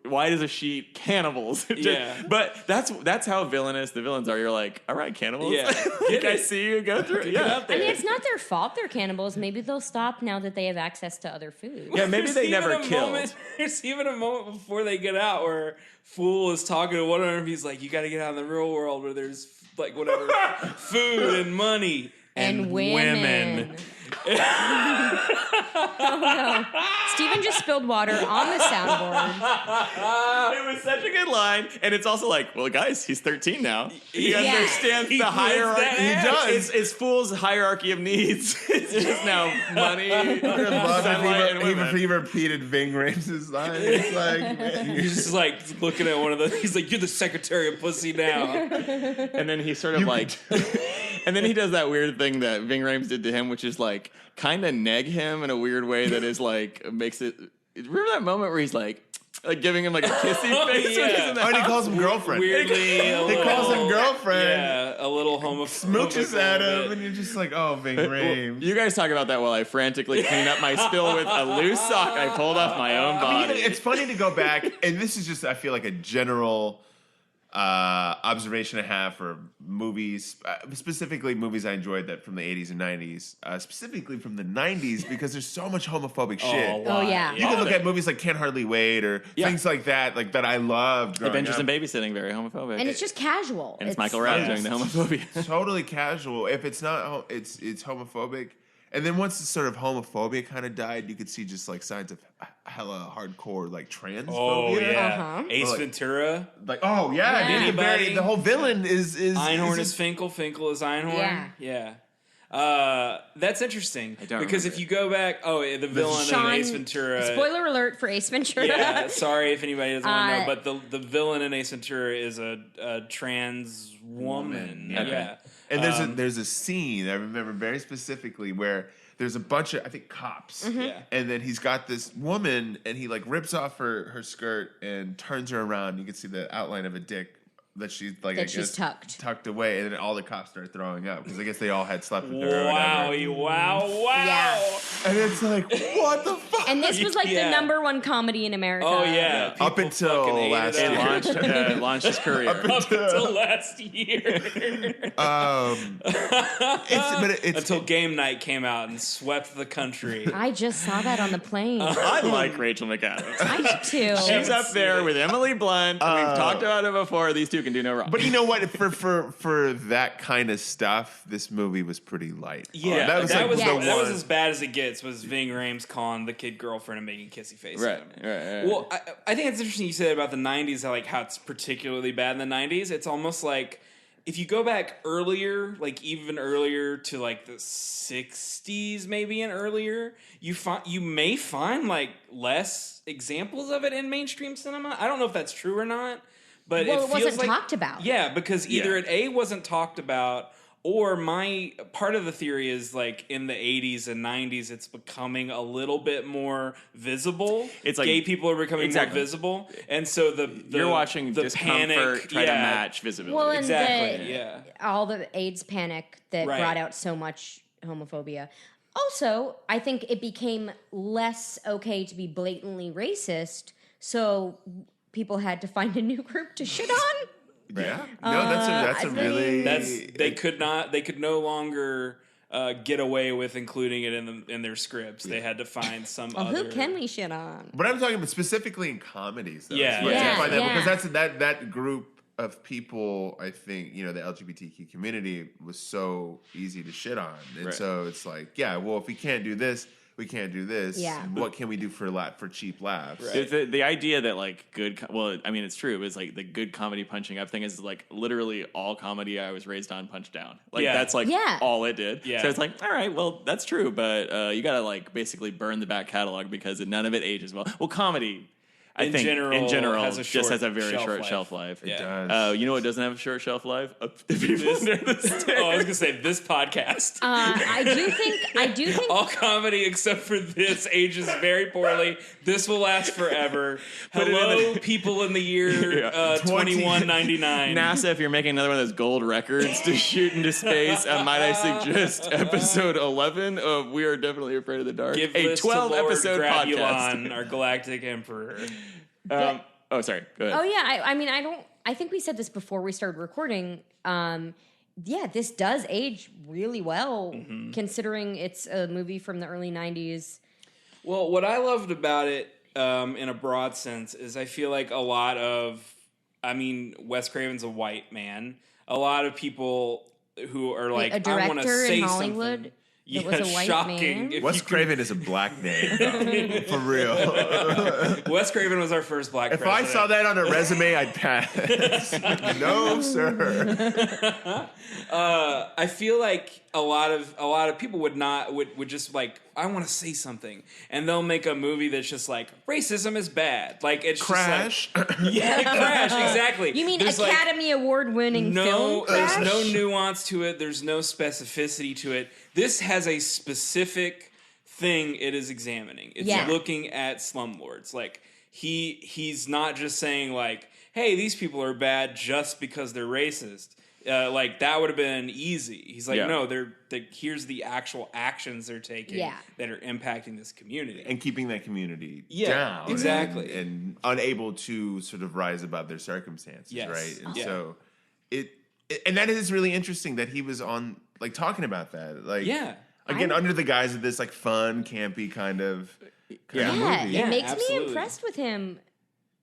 white as a sheet cannibals. Just- Yeah. but that's how villainous the villains are. You're like, all right, cannibals. Yeah. Like, I see you go through. it. Yeah, I mean, it's not their fault they're cannibals. Maybe they'll stop now that they have access to other food. yeah. Maybe There's they even never a killed. moment- there's even a moment before they get out where Fool is talking to one of them. He's like, "You got to get out in the real world where there's like whatever food and money." and women. Oh no. Steven just spilled water on the soundboard. It was such a good line, and it's also like, well, guys, he's 13 now. He Yeah. understands the hierarchy. He does. It's fool's hierarchy of needs. It's just now money, sunlight, and women. He repeated Ving Rhames' line. It's like, man, He's just like looking at one of the. He's like, "You're the secretary of pussy now." And then he sort of like, and then he does that weird thing that Ving Rhames did to him, which is like kind of neg him in a weird way that is like makes it. Remember that moment where he's like giving him like a kissy face when he's in the and he house? calls him girlfriend. Weirdly, He calls him girlfriend. Yeah, a little Smooches at him, and you're just like, oh, Ving Rhames. You guys talk about that while I frantically clean up my spill with a loose sock I pulled off my own body. It's funny to go back, and this is just, I feel like, a general observation I have for movies, specifically movies I enjoyed that from the 80s and 90s, specifically from the 90s, because there's so much homophobic shit. Oh, yeah. You can look at movies like Can't Hardly Wait or things like that I loved growing Adventures up. in Babysitting, very homophobic. And it's just casual. And it's Michael Rapp doing the homophobia. Totally casual. If it's not, it's homophobic. And then once the sort of homophobia kind of died, you could see just like signs of hella hardcore like transphobia. Oh yeah, Uh-huh. Ace Like- Ventura. Like, oh yeah, Yeah. dude, the whole villain is Einhorn is is Finkel. Finkel is Einhorn. Yeah. That's interesting don't because remember if you go back, the villain Sean, in Ace Ventura. Spoiler alert for Ace Ventura. Yeah, sorry if anybody doesn't want to know, but the villain in Ace Ventura is a trans woman. Okay. Yeah, And there's a scene I remember very specifically where there's a bunch of, I think, cops. Yeah. And then he's got this woman and he like rips off her skirt and turns her around. You can see the outline of a dick that she's like, That she's tucked away. And then all the cops start throwing up because I guess they all had slept with her. Wow! Yeah. And it's like, what the fuck? And this was like Yeah. the number one comedy in America. Oh yeah, Up People until fucking ate last it year. up. Launched his career. Up until last year. It's Until Game Night came out and swept the country. I just saw that on the plane. I like Rachel McAdams. I do too. She's up there with Emily Blunt. We've talked about it before. These two can do no wrong. But you know what? For that kind of stuff, this movie was pretty light. Yeah, that was like that the was one. as bad as it gets. Was Ving Rhames calling the kid girlfriend and making kissy faces right, at him. right. Well, I think it's interesting you said about the '90s, how it's particularly bad in the '90s. It's almost like if you go back earlier, like even earlier to like the '60s, maybe and earlier, you may find like less examples of it in mainstream cinema. I don't know if that's true or not. But Well, it it wasn't feels like, talked about. Yeah, because either it A, wasn't talked about, or my part of the theory is like in the 80s and 90s, it's becoming a little bit more visible. It's like- gay people are becoming Exactly. more visible. And so the You're watching the discomfort panic, try to match visibility. Well, and Exactly, all the AIDS panic that Right. brought out so much homophobia. Also, I think it became less okay to be blatantly racist, so people had to find a new group to shit on. Yeah. No, that's a I really. they could no longer get away with including it in their scripts. They had to find some Well, other. who can we shit on? But I'm talking about specifically in comedies. Though. Yeah. It's where Yeah, I find that, yeah. because that group of people, I think, the LGBTQ community was so easy to shit on, and Right. so it's like, yeah, well, if we can't do this, we can't do this. Yeah. What can we do for cheap laughs? Right. The idea that like it's true. It's like the good comedy punching up thing is like literally all comedy I was raised on punched down. Like Yeah. that's like Yeah. all it did. Yeah. So it's like, all right, well that's true, but you gotta like basically burn the back catalog because none of it ages well. Well, comedy, I In think general, in general has a just short has a very shelf short life. shelf life. It Yeah. does. You know what doesn't have a short shelf life? People under the stairs. Oh, I was gonna say this podcast. I do think All comedy except for this ages very poorly. This will last forever. Put it in Hello, the- people in the year Yeah. 2199. NASA, if you're making another one of those gold records to shoot into space, might I suggest episode 11 of We Are Definitely Afraid of the Dark, Give a this to 12 Lord episode podcast. Grabulon, our galactic emperor. Sorry. Go ahead. Oh yeah, I mean, I think we said this before we started recording. Yeah, this does age really well, considering it's a movie from the early '90s. Well, what I loved about it, in a broad sense, is I feel like a lot of, Wes Craven's a white man. A lot of people who are like, a I want to director say in Hollywood something. that was a white shocking. man? If Wes you could- Craven is a black name, though, for real. Wes Craven was our first black If I president. saw that on a resume, I'd pass. No, sir. I feel like a lot of people would just like, I want to say something, and they'll make a movie that's just like, racism is bad. Like it's Crash. Just like, yeah, Crash, exactly. You mean There's, like, Academy Award winning film there's Crash? no nuance to it. There's no specificity to it. This has a specific thing it is examining. It's Yeah. looking at slumlords. Like he's not just saying like, hey, these people are bad just because they're racist. Like that would have been easy. He's like, Yeah. no, here's the actual actions they're taking that are impacting this community. And keeping that community Yeah, down. exactly. And unable to sort of rise above their circumstances, Yes. right? And Yeah. so and that is really interesting that he was on, like, talking about that. Like, Yeah. again, under the guise of this, like, fun, campy kind of Yeah, movie. Yeah, it makes absolutely. me impressed with him.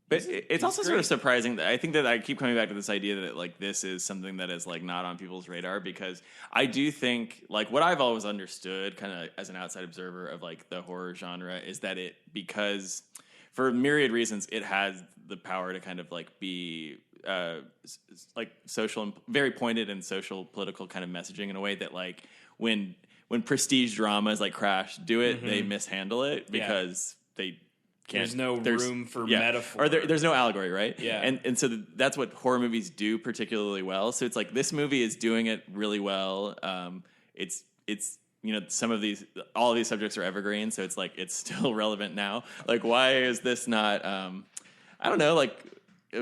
But it's also sort great. of surprising that I think that I keep coming back to this idea that like this is something that is like not on people's radar, because I do think like what I've always understood kind of as an outside observer of like the horror genre is that because for myriad reasons it has the power to kind of like be like social and very pointed and social political kind of messaging in a way that like when prestige dramas like Crash do it, they mishandle it because they can't. There's no room for metaphor. Or there's no allegory, right? Yeah. And so that's what horror movies do particularly well. So it's like this movie is doing it really well. It's some of all of these subjects are evergreen, so it's like it's still relevant now. Like why is this not I don't know, like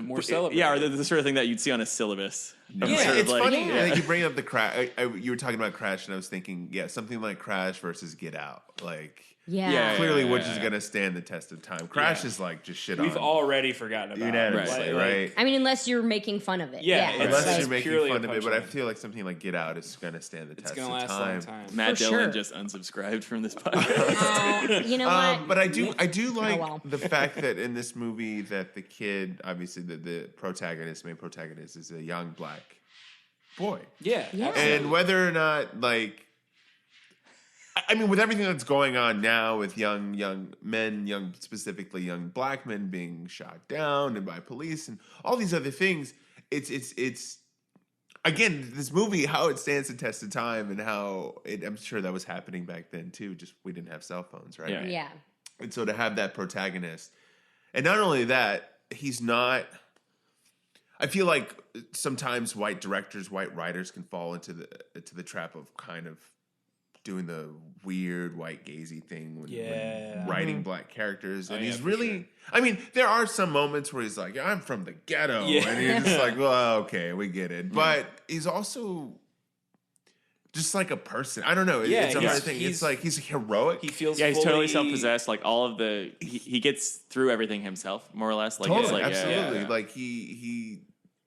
More celebrated. Yeah, or the sort of thing that you'd see on a syllabus. Yeah, Sort of it's like- funny. Yeah. I think you bring up the Crash. You were talking about Crash, and I was thinking, something like Crash versus Get Out. Like, Yeah. clearly, which is going to stand the test of time. Crash is like just shit We've on already forgotten about unanimously, it. right? I mean, unless you're making fun of it. Yeah, it's Unless like you're making purely fun a of it, but I punchline. feel like something like Get Out is going to stand the It's test gonna of last a long time. Matt For Dillon sure. just unsubscribed from this podcast. Oh, you know what? But I do like well. the fact that in this movie that the kid, obviously the main protagonist, is a young black boy. Yeah, Yeah. absolutely. And whether or not, like, I mean, with everything that's going on now with young men, specifically young black men being shot down and by police and all these other things, it's again, this movie, how it stands the test of time and how I'm sure that was happening back then too. Just we didn't have cell phones, right? Yeah. Yeah. And so to have that protagonist, and not only that, he's not. I feel like sometimes white directors, white writers can fall into the trap of kind of doing the weird white gazy thing when writing black characters. And he's for really, sure. I mean, there are some moments where he's like, I'm from the ghetto. Yeah. And you're just like, well, okay, we get it. But he's also just like a person. I don't know. Yeah, It's a he's- hard thing. he's- It's like he's heroic. He feels Yeah, he's totally fully- self-possessed. Like all of he gets through everything himself, more or less. Like it's Totally, like absolutely. yeah. Like he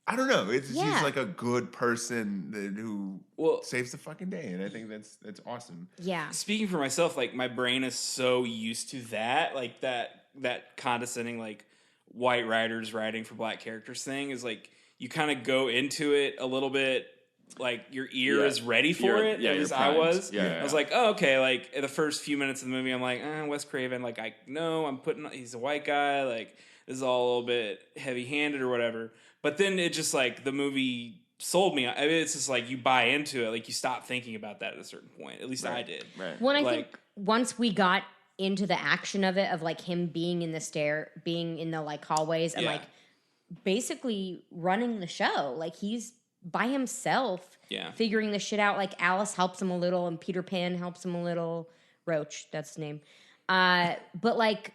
I don't know. He's Yeah. like a good person who Well- saves the fucking day, and I think that's awesome. Yeah. Speaking for myself, like my brain is so used to that, like that condescending, like white writers writing for black characters thing is like you kind of go into it a little bit. Like your ear Yeah. is ready for You're- it. yeah, At you're least I primed. was. Yeah, I was like, oh, okay. Like in the first few minutes of the movie, I'm like, Wes Craven. Like I know he's a white guy. Like this is all a little bit heavy handed or whatever. But then it just like the movie sold me. I mean, it's just like you buy into it. Like you stop thinking about that at a certain point. At least I did. Right. Well, and I Like- think once we got into the action of it, of like him being in the like hallways and Yeah. like basically running the show, like he's by himself, Yeah. figuring the shit out. Like Alice helps him a little, and Peter Pan helps him a little. Roach, that's his name. But like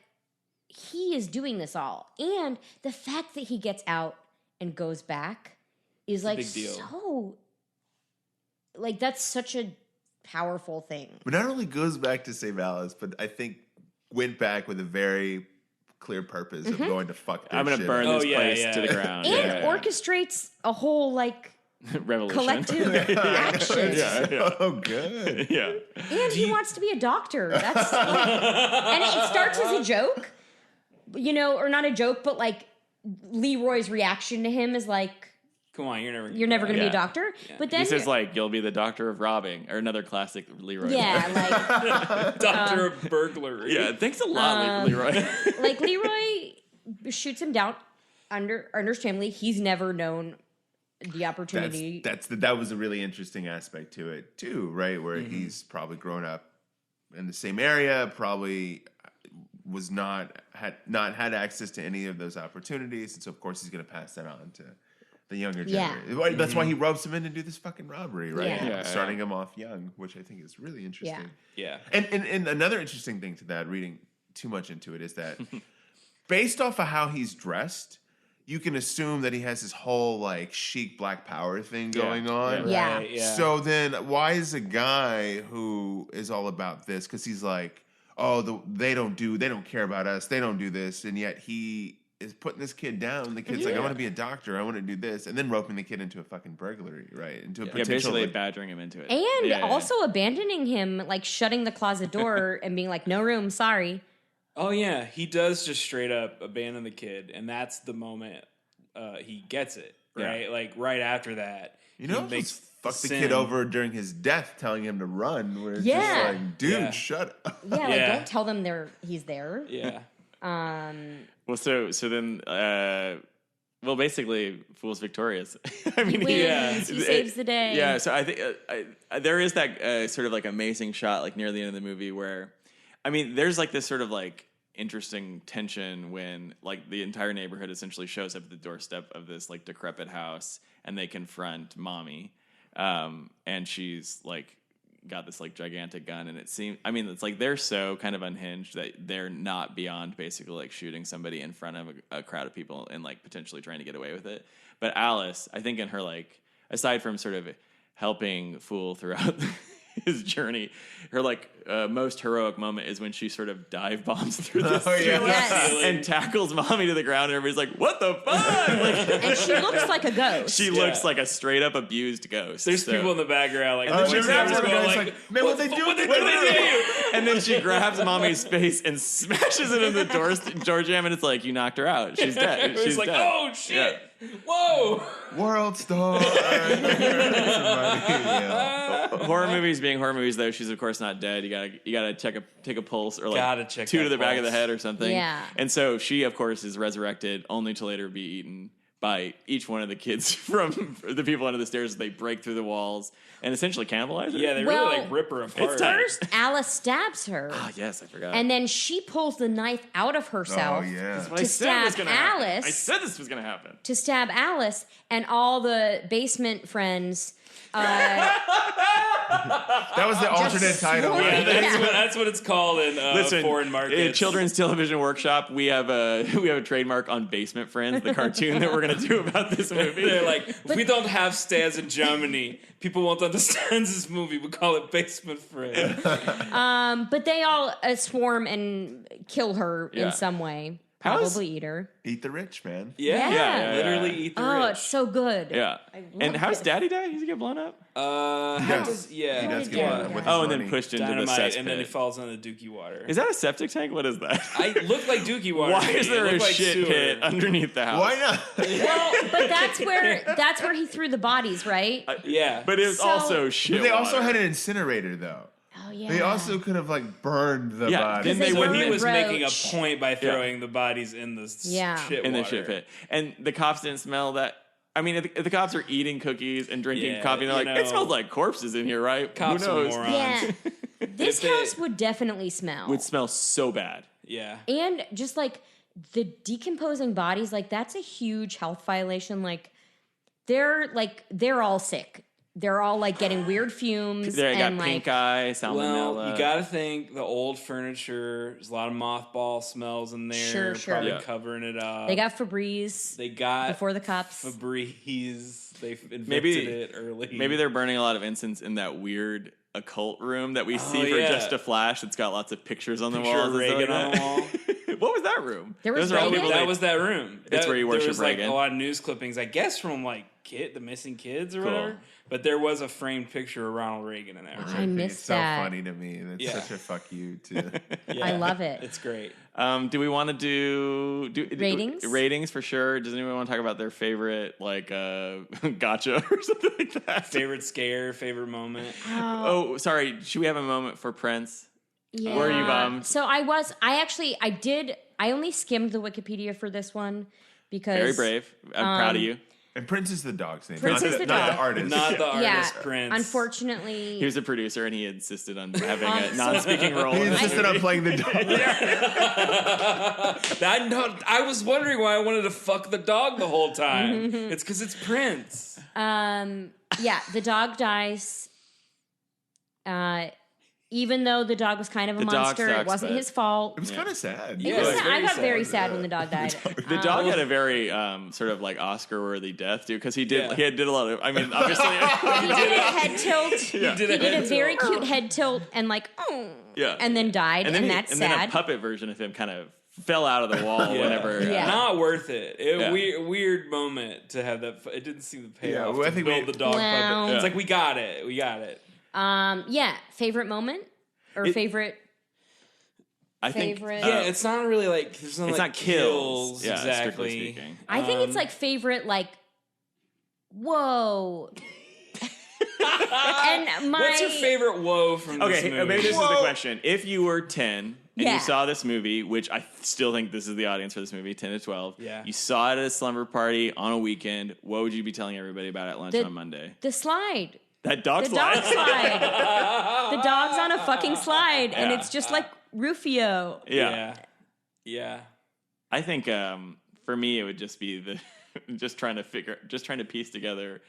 he is doing this all, and the fact that he gets out and goes back is like big deal. so. Like that's such a powerful thing. But not only goes back to save Alice, but I think went back with a very clear purpose of going to fuck their I'm gonna shit burn up. this Oh, yeah, place yeah. to the ground. And yeah. orchestrates a whole like Revolution. collective action. Oh, good. Yeah. And he wants to be a doctor. That's and it starts as a joke, or not a joke, but like Leroy's reaction to him is like, Come on, you're never going to be Yeah. a doctor. But then He says like, "You'll be the doctor of robbing," or another classic Leroy. yeah, Doctor of burglary. Yeah, thanks a lot, Leroy. like Leroy shoots him down understandably. He's never known the opportunity. That was a really interesting aspect to it too, right? Where he's probably grown up in the same area, probably had access to any of those opportunities, and so of course he's going to pass that on to the younger generation. That's why he ropes him in to do this fucking robbery, right? Yeah. Starting him off young, which I think is really interesting. Yeah. And another interesting thing to that, reading too much into it, is that based off of how he's dressed, you can assume that he has this whole like chic Black Power thing going on. Yeah. Right, yeah. So then why is a guy who is all about this, because he's like, oh, they don't care about us, they don't do this, and yet he is putting this kid down. The kid's like, I want to be a doctor, I want to do this, and then roping the kid into a fucking burglary, right? Into a potential, basically like, badgering him into it. And also abandoning him, like shutting the closet door and being like, no room, sorry. Oh yeah, he does just straight up abandon the kid, and that's the moment he gets it, right? Yeah. like right after that, you know, he makes fuck the sin. kid over during his death, telling him to run. Where it's Yeah. just like, dude, Yeah. shut up. Yeah, like Yeah. don't tell them he's there. Yeah. Well, so then, basically, Fool's victorious. I mean, Wins, he saves the day. Yeah, so I think there is that sort of like amazing shot, like near the end of the movie, where, I mean, there's like this sort of like interesting tension when like the entire neighborhood essentially shows up at the doorstep of this like decrepit house, and they confront mommy, and she's like got this like gigantic gun, and it's like they're so kind of unhinged that they're not beyond basically like shooting somebody in front of a crowd of people and like potentially trying to get away with it. But Alice, I think in her like, aside from sort of helping Fool throughout his journey, her like most heroic moment is when she sort of dive bombs through the ceiling Yes. and tackles mommy to the ground, and everybody's like, "What the fuck?" Like, And she looks like a ghost. she looks like a straight up abused ghost. There's So- people in the background like, Oh, she there's grabs that her one going, guy's like, man, what they do? What they do? and then she grabs mommy's face and smashes it in the door jam, and it's like, you knocked her out. She's dead. It's She's like, dead. oh shit, Yeah. whoa. World star. Yeah. Horror movies being horror movies, though, she's of course not dead. You gotta take a pulse, or like Gotta check two that to the back of the pulse. head or something. Yeah. And so she, of course, is resurrected only to later be eaten by each one of the kids from the people under the stairs as they break through the walls and essentially cannibalize her. Yeah, they Well, really like rip her apart. it's tight. First, Alice stabs her, Ah, yes, I forgot. and then she pulls the knife out of herself Oh, yeah. That's what to I said was stab gonna happen. Alice. I said this was gonna happen. to stab Alice, and all the basement friends. That was the alternate title. swore- Right? Yeah, Yeah. that's what it's called in foreign markets. Children's Television Workshop, we have a trademark on Basement Friends, the cartoon that we're gonna do about this movie. They're like, if we don't have stairs in Germany, people won't understand this movie. We call it Basement Friend. But they all swarm and kill her Yeah. in some way. How's- Probably eat her. Eat the rich, man. Yeah, Yeah. literally eat the Oh, rich. it's so good. Yeah. And how's Daddy die? Does he get blown up? He How does. does- yeah, He does did get that? one with his Oh, and then money. pushed into the dynamite, cesspit. and then he falls in the dookie water. Is that a septic tank? What is that? I look like dookie water. Why is to me. there It a looked like shit sewer. pit underneath the house? Why not? Well, but that's where he threw the bodies, right? Yeah, But it was So- also shit. But they also water. had an incinerator, though. Oh yeah. They also could have like burned the Yeah, body. then Because they they would when he burned was Roach. making a point by throwing the bodies in the Yeah. shit in the water. shit pit. And the cops didn't smell that. I mean, if the cops are eating cookies and drinking Yeah, coffee, and they're you like, it know, smells like corpses in here, right? cops Who are knows? morons. Yeah. This If they- house would definitely smell. Would smell so bad. Yeah. And just like the decomposing bodies, like that's a huge health violation. Like they're all sick. They're all like getting weird fumes. They got and pink like eye, salmonella. Well, you gotta think the old furniture. There's a lot of mothball smells in there. Sure. Probably Yeah. covering it up. they got Febreze They got before the cops. Febreze. They invented Maybe- it early. Maybe they're burning a lot of incense in that weird occult room that we see for yeah. just a flash. It's got lots of pictures on the Picture walls. of and stuff Reagan like on the wall. that. What was that room? There was Those are all Reagan? people that they- was that room. It's where you there worship was like Reagan. a lot of news clippings, I guess, from like the missing kids or Cool. whatever. But there was a framed picture of Ronald Reagan in there. I think missed it's so that. funny to me. That's Yeah. such a fuck you to. Yeah. I love it. It's great. Do we want to do Ratings? Ratings for sure. Does anyone want to talk about their favorite gotcha or something like that? Favorite scare, favorite moment. Oh, sorry. Should we have a moment for Prince? Yeah. Were you bummed? So I only skimmed the Wikipedia for this one because Very brave. I'm proud of you. And Prince is the dog's name. Prince is the not dog. the artist. Not the artist, yeah, Prince. unfortunately, He was a producer and he insisted on having a non-speaking role. He in this insisted movie. on playing the dog. I was wondering why I wanted to fuck the dog the whole time. It's because it's Prince. yeah, the dog dies. Even though the dog was kind of a The dog monster, it sucks, wasn't but- his fault. It was kind of sad. Yeah, It was it's sad. very I got sad. very sad when the dog died. The dog had a very sort of like Oscar-worthy death too, because he did a lot of. I mean, obviously, He did a head tilt. He did a very tilt. cute head tilt and Yeah. and then died, and, that's and sad. then a puppet version of him kind of fell out of the wall whenever. Yeah. Not worth it. Yeah. Weird moment to have that. It didn't seem to pay Yeah, off well, I to think build the dog Well- puppet. It's like we got it. We got it. Yeah, favorite moment or favorite. I think. Favorite- Yeah, it's not really like there's no It's like not kills. Yeah, strictly exactly. speaking. I think it's like favorite like. Whoa. And What's your favorite woe from this Okay, movie? maybe this is the Whoa. question. If you were 10 and Yeah. you saw this movie, which I still think this is the audience for this movie, 10 to 12, Yeah. you saw it at a slumber party on a weekend, what would you be telling everybody about at lunch The- on Monday? The slide. That dog The slide. dog slide. The dog's on a fucking slide, and Yeah. it's just like Rufio. Yeah. I think for me it would just be the just trying to piece together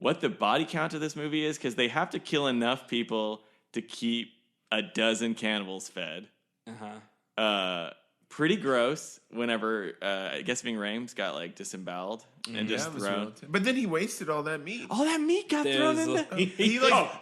what the body count of this movie is, because they have to kill enough people to keep a dozen cannibals fed. Pretty gross whenever I guess Ving Rhames got like disemboweled and just That was thrown. real but then he wasted all that meat. All that meat got thrown in there. He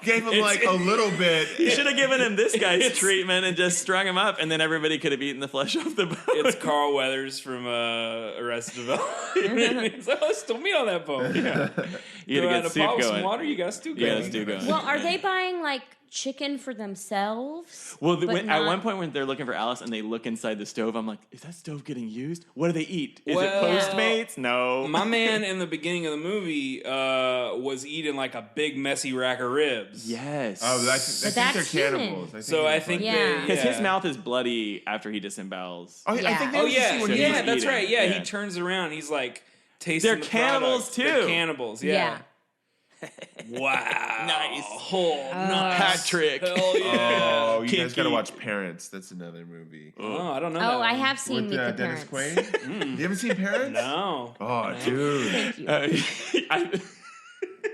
gave him like a little bit. You should have given him this guy's treatment and just strung him up, and then everybody could have eaten the flesh off the bone. It's Carl Weathers from Arrested Development. He's like, oh, still meat on that bone. You Go gotta ahead get and soup pop some going. water. You got stew You going. gotta stew going. Well, are they buying like chicken for themselves? Well, but at not- one point when they're looking for Alice and they look inside the stove, I'm like, is that stove getting used? What do they eat? Is Well- it Postmates? No. My man in the beginning of the movie was eating like a big messy rack of ribs. Yes. Oh, I But think that's they're human. cannibals. So I think Yeah. Because his mouth is bloody after he disembowels. I Yeah. think they Oh have to yeah, see when So he's he's yeah, that's eating. right. Yeah, Yeah. he turns around. He's like tasting. They're the cannibals, product. too. They're cannibals. Yeah. Wow. Nice. Oh, nice. Hat trick. Hell yeah. Oh, you guys Kinky. gotta watch Parents. That's another movie. Oh, I don't know. Oh, that I one. have seen With Meet the Dennis Parents. Quaid. You haven't seen Parents? No. Oh, dude. Thank you.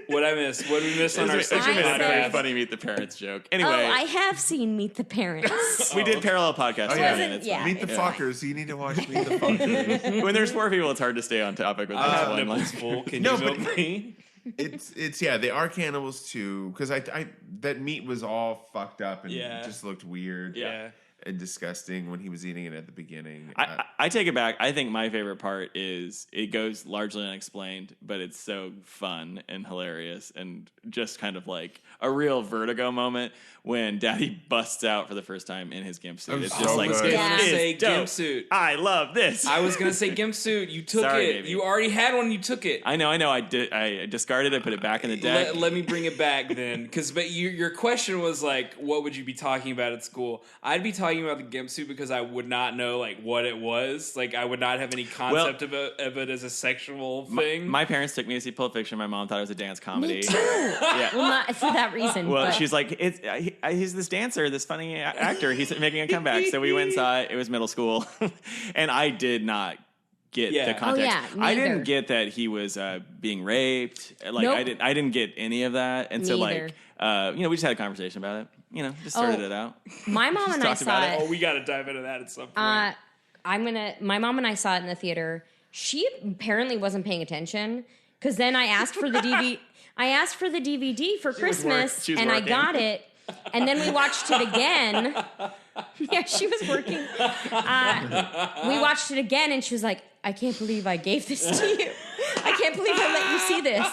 What I missed? What did we miss on our It's been second a I very said- funny Meet the Parents joke. Oh, Anyway, I have seen Meet the Parents. we did parallel podcasts. Oh, yeah. together, and it's Yeah. Meet the it's Fuckers. You need to watch Meet the Fuckers. fine. When there's four people, it's hard to stay on topic with this one. nipples full. Can No, you but- milk me? It's yeah, they are cannibals too. Because I that meat was all fucked up and Yeah. just looked weird. Yeah. And disgusting when he was eating it at the beginning. I take it back. I think my favorite part is it goes largely unexplained, but it's so fun and hilarious and just kind of like a real Vertigo moment when Daddy busts out for the first time in his gimp suit. Oh, It's so just like, good. this Yeah. is Say dope. gimp suit. I love this. I was gonna say gimp suit. You took Sorry, it. baby. You already had one. You took it. I know. I did. I discarded it, put it back in the deck. Let me bring it back then, because your question was like, what would you be talking about at school? I'd be talking about the gimp suit because I would not know like what it was. Like I would not have any concept of it as a sexual thing. My parents took me to see Pulp Fiction. My mom thought it was a dance comedy. Me too. Yeah. Well, not for that reason. Well, but she's like, he's this dancer, this funny actor. He's making a comeback. So we went and saw it. It was middle school, and I did not get Yeah. the context. Oh, yeah, me I either. didn't get that he was being raped. Like Nope. I didn't get any of that. And so Me like, we just had a conversation about it. Just sorted it out. my mom and I talked saw about it. oh, we got to dive into that at some point. My mom and I saw it in the theater. She apparently wasn't paying attention because then I asked for the DVD. I asked for the DVD for Christmas, she was and I working. got it. And then we watched it again. Yeah, she was working. We watched it again, and she was like, "I can't believe I gave this to you. I can't can't believe I let you see this.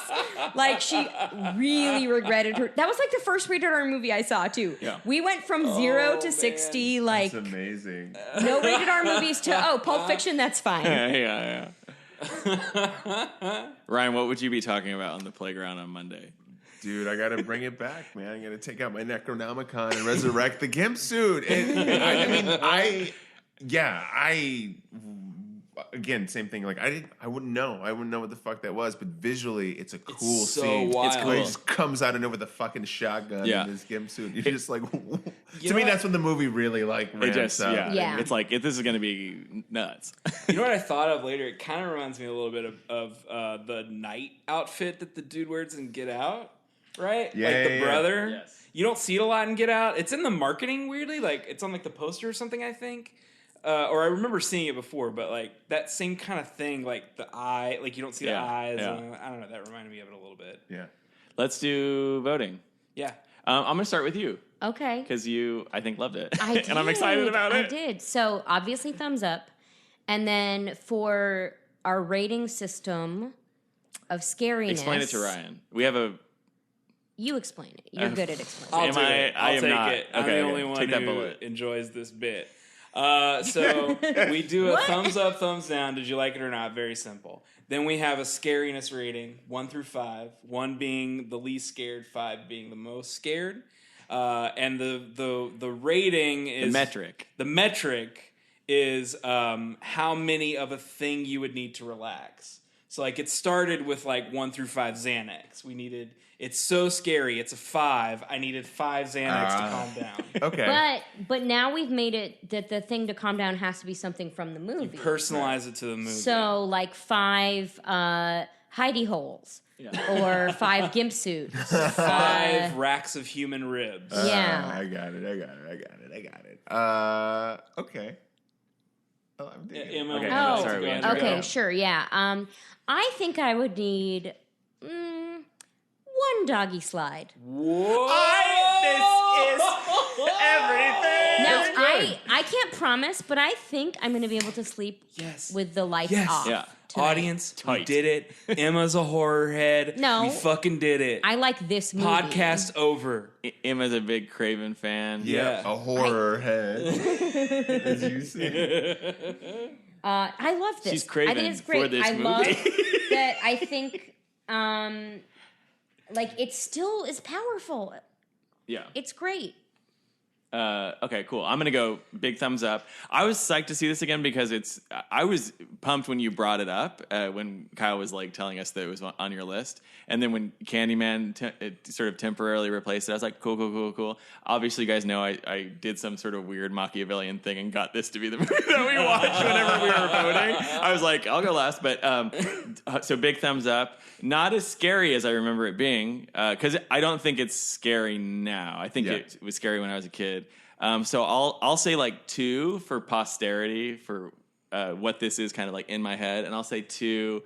Like, she really regretted her. That was like the first rated R movie I saw, too. Yeah. We went from 0 to 60, like, That's amazing. no rated R movies to, Pulp Fiction, that's fine. Yeah. Ryan, what would you be talking about on the playground on Monday? Dude, I gotta bring it back, man. I gotta take out my Necronomicon and resurrect the gimp suit. Again, same thing. Like I wouldn't know. I wouldn't know what the fuck that was. But visually, it's a cool so scene. wild. It's cool. He just comes out of nowhere with a fucking shotgun Yeah. in his gimp suit. You're just like, to know me, what? that's when the movie really like ramps up. Yeah. It's like this is gonna be nuts. You know what I thought of later? It kind of reminds me a little bit of the night outfit that the dude wears in Get Out, right? Yeah, like the yeah. brother. Yes. You don't see it a lot in Get Out. It's in the marketing, weirdly. Like, it's on, like, the poster or something, I think. Or I remember seeing it before, but, like, that same kind of thing, like, the eye, like, you don't see the eyes. Yeah. I don't know. That reminded me of it a little bit. Yeah. Let's do voting. Yeah. I'm gonna start with you Okay. because you, I think, loved it, I did. and I'm excited about it. I did. So, obviously, thumbs up. And then for our rating system of scariness. Explain it to Ryan. We have a. You explain it. You're good at explaining I'll Am do it. I I'll am take not. it. I'm Okay, the okay. only one Take that who bullet. enjoys this bit. So we do a thumbs up, thumbs down. Did you like it or not? Very simple. Then we have a scariness rating, 1 through 5. 1 being the least scared, 5 being the most scared. And the rating is The metric. The metric is how many of a thing you would need to relax. So like it started with like 1 through 5 Xanax. We needed. It's so scary. It's a 5. I needed 5 Xanax to calm down. Okay. But now we've made it that the thing to calm down has to be something from the movie. Personalize it to the movie. So like 5 hidey holes. Yeah. Or 5 gimp suits. 5 racks of human ribs. Yeah. I got it. Okay. Oh, I'm digging it. Emma, Okay, Oh, sorry, we Andrew. okay, Go. sure, yeah. I think I would need 1 doggy slide. Whoa! Everything. Now, I can't promise, but I think I'm going to be able to sleep Yes. with the lights Yes. off. Yeah. tonight. Audience, we Tight. did it. Emma's a horror head. No. We fucking did it. I like this movie. Podcast over. Emma's a big Craven fan. Yeah. A horror head, as you say. I love this. She's craving I think it's for great. this I movie. love that. I think, like, it still is powerful. Yeah. It's great. Okay, cool. I'm gonna go big thumbs up. I was psyched to see this again because I was pumped when you brought it up when Kyle was like telling us that it was on your list, and then when Candyman it sort of temporarily replaced it, I was like, cool. Obviously, you guys know I did some sort of weird Machiavellian thing and got this to be the movie that we watched whenever we were voting. I was like, I'll go last, but so big thumbs up. Not as scary as I remember it being, because I don't think it's scary now. I think it was scary when I was a kid. So I'll say like 2 for posterity for what this is kind of like in my head, and I'll say 2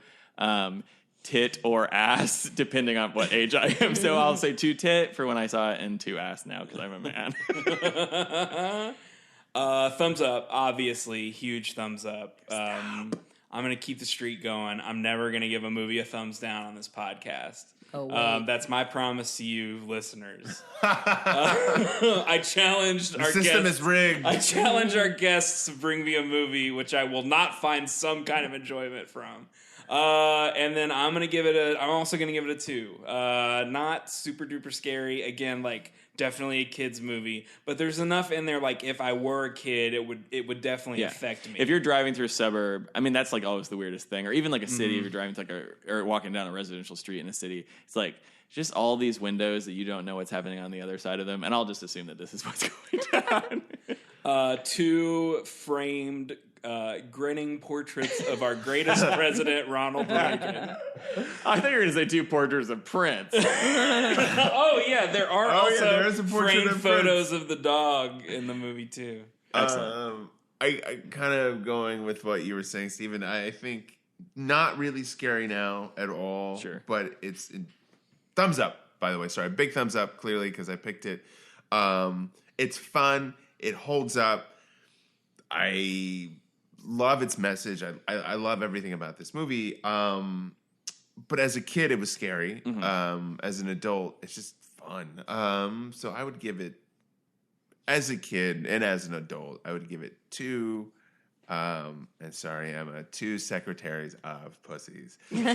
tit or ass depending on what age I am. So I'll say 2 tit for when I saw it and 2 ass now because I'm a man. Thumbs up, obviously, huge thumbs up. I'm going to keep the streak going. I'm never going to give a movie a thumbs down on this podcast. Oh, wait. That's my promise to you, listeners. I challenged our The system guests. is rigged. I challenge our guests to bring me a movie which I will not find some kind of enjoyment from. And then I'm also gonna give it a 2. Not super duper scary. Again, like definitely a kid's movie, but there's enough in there. Like if I were a kid, it would definitely affect me. If you're driving through a suburb, I mean, that's like always the weirdest thing. Or even like a city, if you're driving to like or walking down a residential street in a city, it's like just all these windows that you don't know what's happening on the other side of them. And I'll just assume that this is what's going down. 2 framed grinning portraits of our greatest president, Ronald Reagan. I thought you were going to say 2 portraits of Prince. Oh yeah, there are also there is a portrait framed of photos of the dog in the movie too. I kind of going with what you were saying, Stephen. I think not really scary now at all. Sure. But it's thumbs up, by the way. Sorry, big thumbs up, clearly, because I picked it. It's fun. It holds up. I love its message. I love everything about this movie. but as a kid, it was scary. As an adult, it's just fun. So I would give it, as a kid and as an adult, I would give it 2. And sorry, Emma, 2 secretaries of pussies. I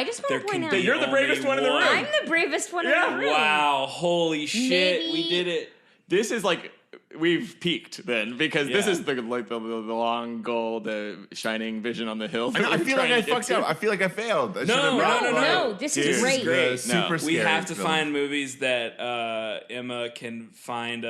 just want to point out, You're the bravest one in the room. I'm the bravest one in the room. Wow, holy shit, we did it. This is like we've peaked then because this is the long goal, the shining vision on the hill. I feel like I fucked up. I feel like I failed. No, this is great. Super scary. We have to film. find movies that Emma can find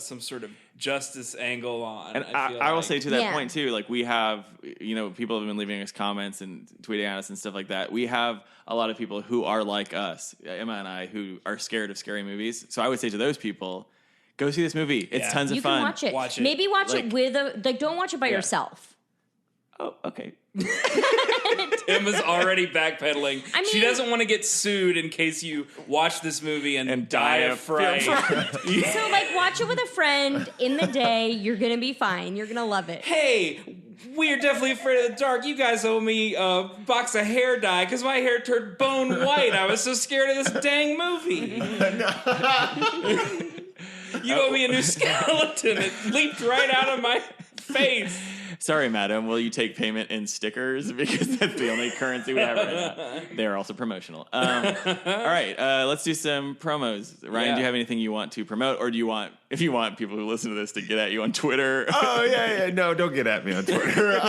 some sort of justice angle on. And I will say to that point too, like we have, people have been leaving us comments and tweeting at us and stuff like that. We have a lot of people who are like us, Emma and I, who are scared of scary movies. So I would say to those people, go see this movie. It's tons of fun. You can watch it. Maybe watch it with don't watch it by yourself. Oh, okay. Emma's already backpedaling. She doesn't want to get sued in case you watch this movie and die of fright. So, watch it with a friend in the day. You're going to be fine. You're going to love it. Hey, we are definitely afraid of the dark. You guys owe me a box of hair dye because my hair turned bone white. I was so scared of this dang movie. You owe me a new skeleton. It leaped right out of my face. Sorry, madam. Will you take payment in stickers? Because that's the only currency we have right now. They're also promotional. All right, let's do some promos. Ryan, do you have anything you want to promote? Or do you want, if you want people who listen to this to get at you on Twitter? Oh, yeah. No, don't get at me on Twitter.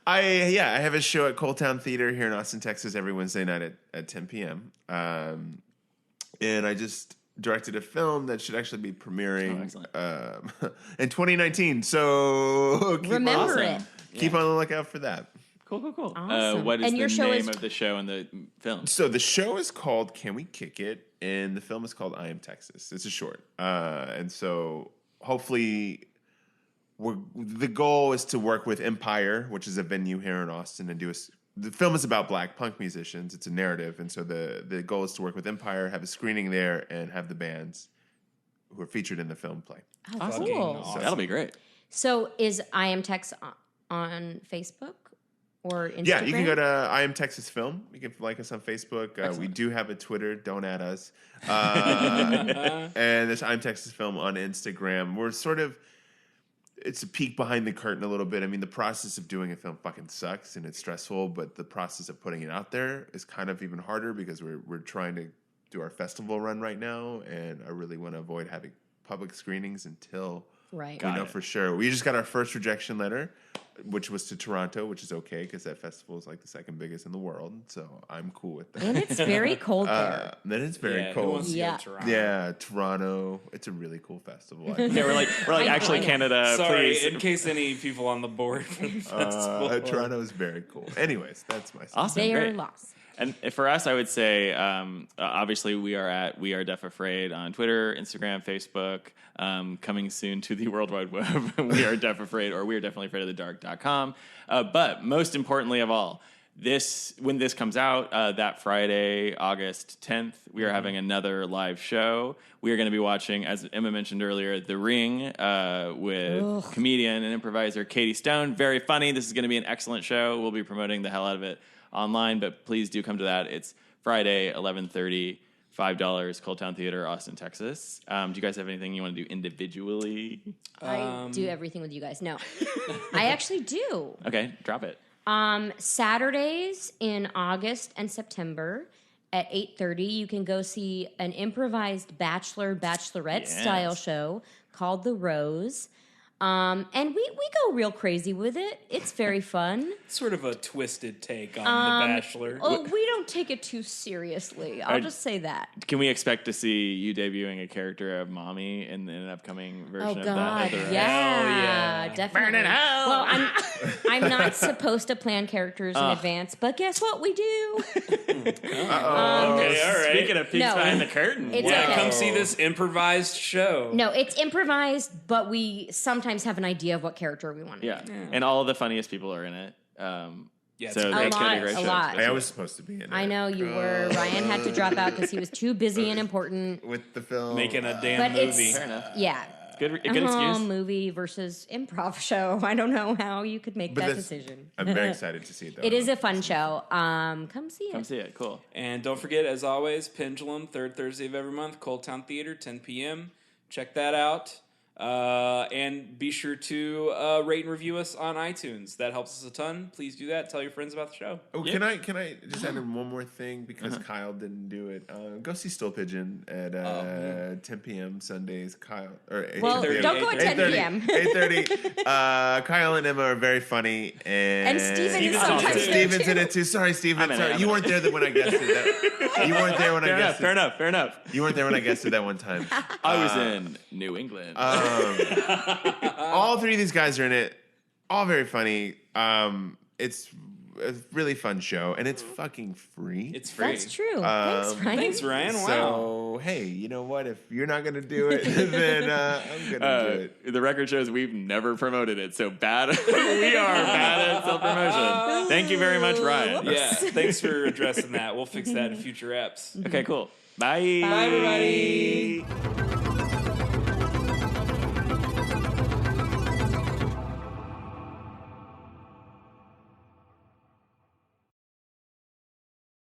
I have a show at Coaltown Theater here in Austin, Texas every Wednesday night at 10 p.m. And I just directed a film that should actually be premiering in 2019. So remember it. Keep on the lookout for that. Cool. Awesome. What is and your the show name of the show and the film? So the show is called Can We Kick It? And the film is called I Am Texas. It's a short. And so hopefully the goal is to work with Empire, which is a venue here in Austin, and the film is about Black punk musicians. It's a narrative. And so the goal is to work with Empire, have a screening there, and have the bands who are featured in the film play. Oh, awesome. cool. So that'll be great. So is I Am Tex on Facebook or Instagram? Yeah, you can go to I Am Texas Film. You can like us on Facebook. We do have a Twitter. Don't add us. And there's I Am Texas Film on Instagram. We're sort of... It's a peek behind the curtain a little bit. I mean, the process of doing a film fucking sucks and it's stressful, but the process of putting it out there is kind of even harder because we're trying to do our festival run right now, and I really want to avoid having public screenings until we know for sure. We just got our first rejection letter, which was to Toronto, which is okay because that festival is like the second biggest in the world, so I'm cool with that. And it's very cold there. Then it's very cold. Who wants to go to Toronto? Yeah, Toronto. It's a really cool festival. We're like actually Canada. Sorry, please. in case any people on the board for the festival. Toronto is very cool. Anyways, that's my stuff. Awesome. They are Great. lost. And for us, I would say, obviously, we are at We Are Deaf Afraid on Twitter, Instagram, Facebook. Coming soon to the World Wide Web, We Are Deaf Afraid, or We Are Definitely Afraid of the Dark.com. But most importantly of all, when this comes out, that Friday, August 10th, we are having another live show. We are going to be watching, as Emma mentioned earlier, The Ring with comedian and improviser Katie Stone. Very funny. This is going to be an excellent show. We'll be promoting the hell out of it online, but please do come to that. It's Friday, 11:30, $5, Coaltown Theater, Austin, Texas. Do you guys have anything you want to do individually? I do everything with you guys. No, I actually do. Okay, drop it. Saturdays in August and September at 8:30, you can go see an improvised bachelorette style show called The Rose. And we go real crazy with it. It's very fun. Sort of a twisted take on The Bachelor. Oh, we don't take it too seriously. I'll just say that. Can we expect to see you debuting a character of Mommy in an upcoming version Oh of God, that? yeah, definitely. Burn it out. Well, I'm not supposed to plan characters in advance, but guess what? We do. Okay, all right. Speaking of peeks behind the curtain, It's Yeah, okay. come see this improvised show. No, it's improvised, but we sometimes have an idea of what character we want to yeah. do. And all of the funniest people are in it. Yeah, so it's that's gonna be a a great show. lot. I was supposed to be in it. I know you were. Ryan had to drop out because he was too busy and important. with the film. making a damn But movie. it's Fair enough. yeah, It's good. A good excuse. Movie versus improv show. I don't know how you could make that decision. I'm very excited to see it, though. It is a fun show. Come see it. Come see it. Cool. And don't forget, as always, Pendulum, third Thursday of every month, Cold Town Theater, 10 p.m. Check that out. And be sure to rate and review us on iTunes. That helps us a ton. Please do that. Tell your friends about the show. Oh, can I just add in one more thing because Kyle didn't do it? Go see Still Pigeon at 10 p.m. Sundays. Kyle or 8:30. Well, don't go at 10 p.m. 8:30. Kyle and Emma are very funny, and Steven is sometimes sometimes Steven's in it too. Sorry, Steven. Sorry, you weren't there when I guessed it. You weren't there when I guessed it. Fair enough. You weren't there when I guessed it that one time. I was in New England. All three of these guys are in it. All very funny. It's a really fun show, and it's fucking free. It's free. That's true. Thanks, Ryan. Wow. So, hey, you know what? If you're not going to do it, then I'm going to do it. The record shows we've never promoted it, so bad. We are bad at self-promotion. Thank you very much, Ryan. Yeah, thanks for addressing that. We'll fix that in future eps. Okay, cool. Bye. Bye, everybody.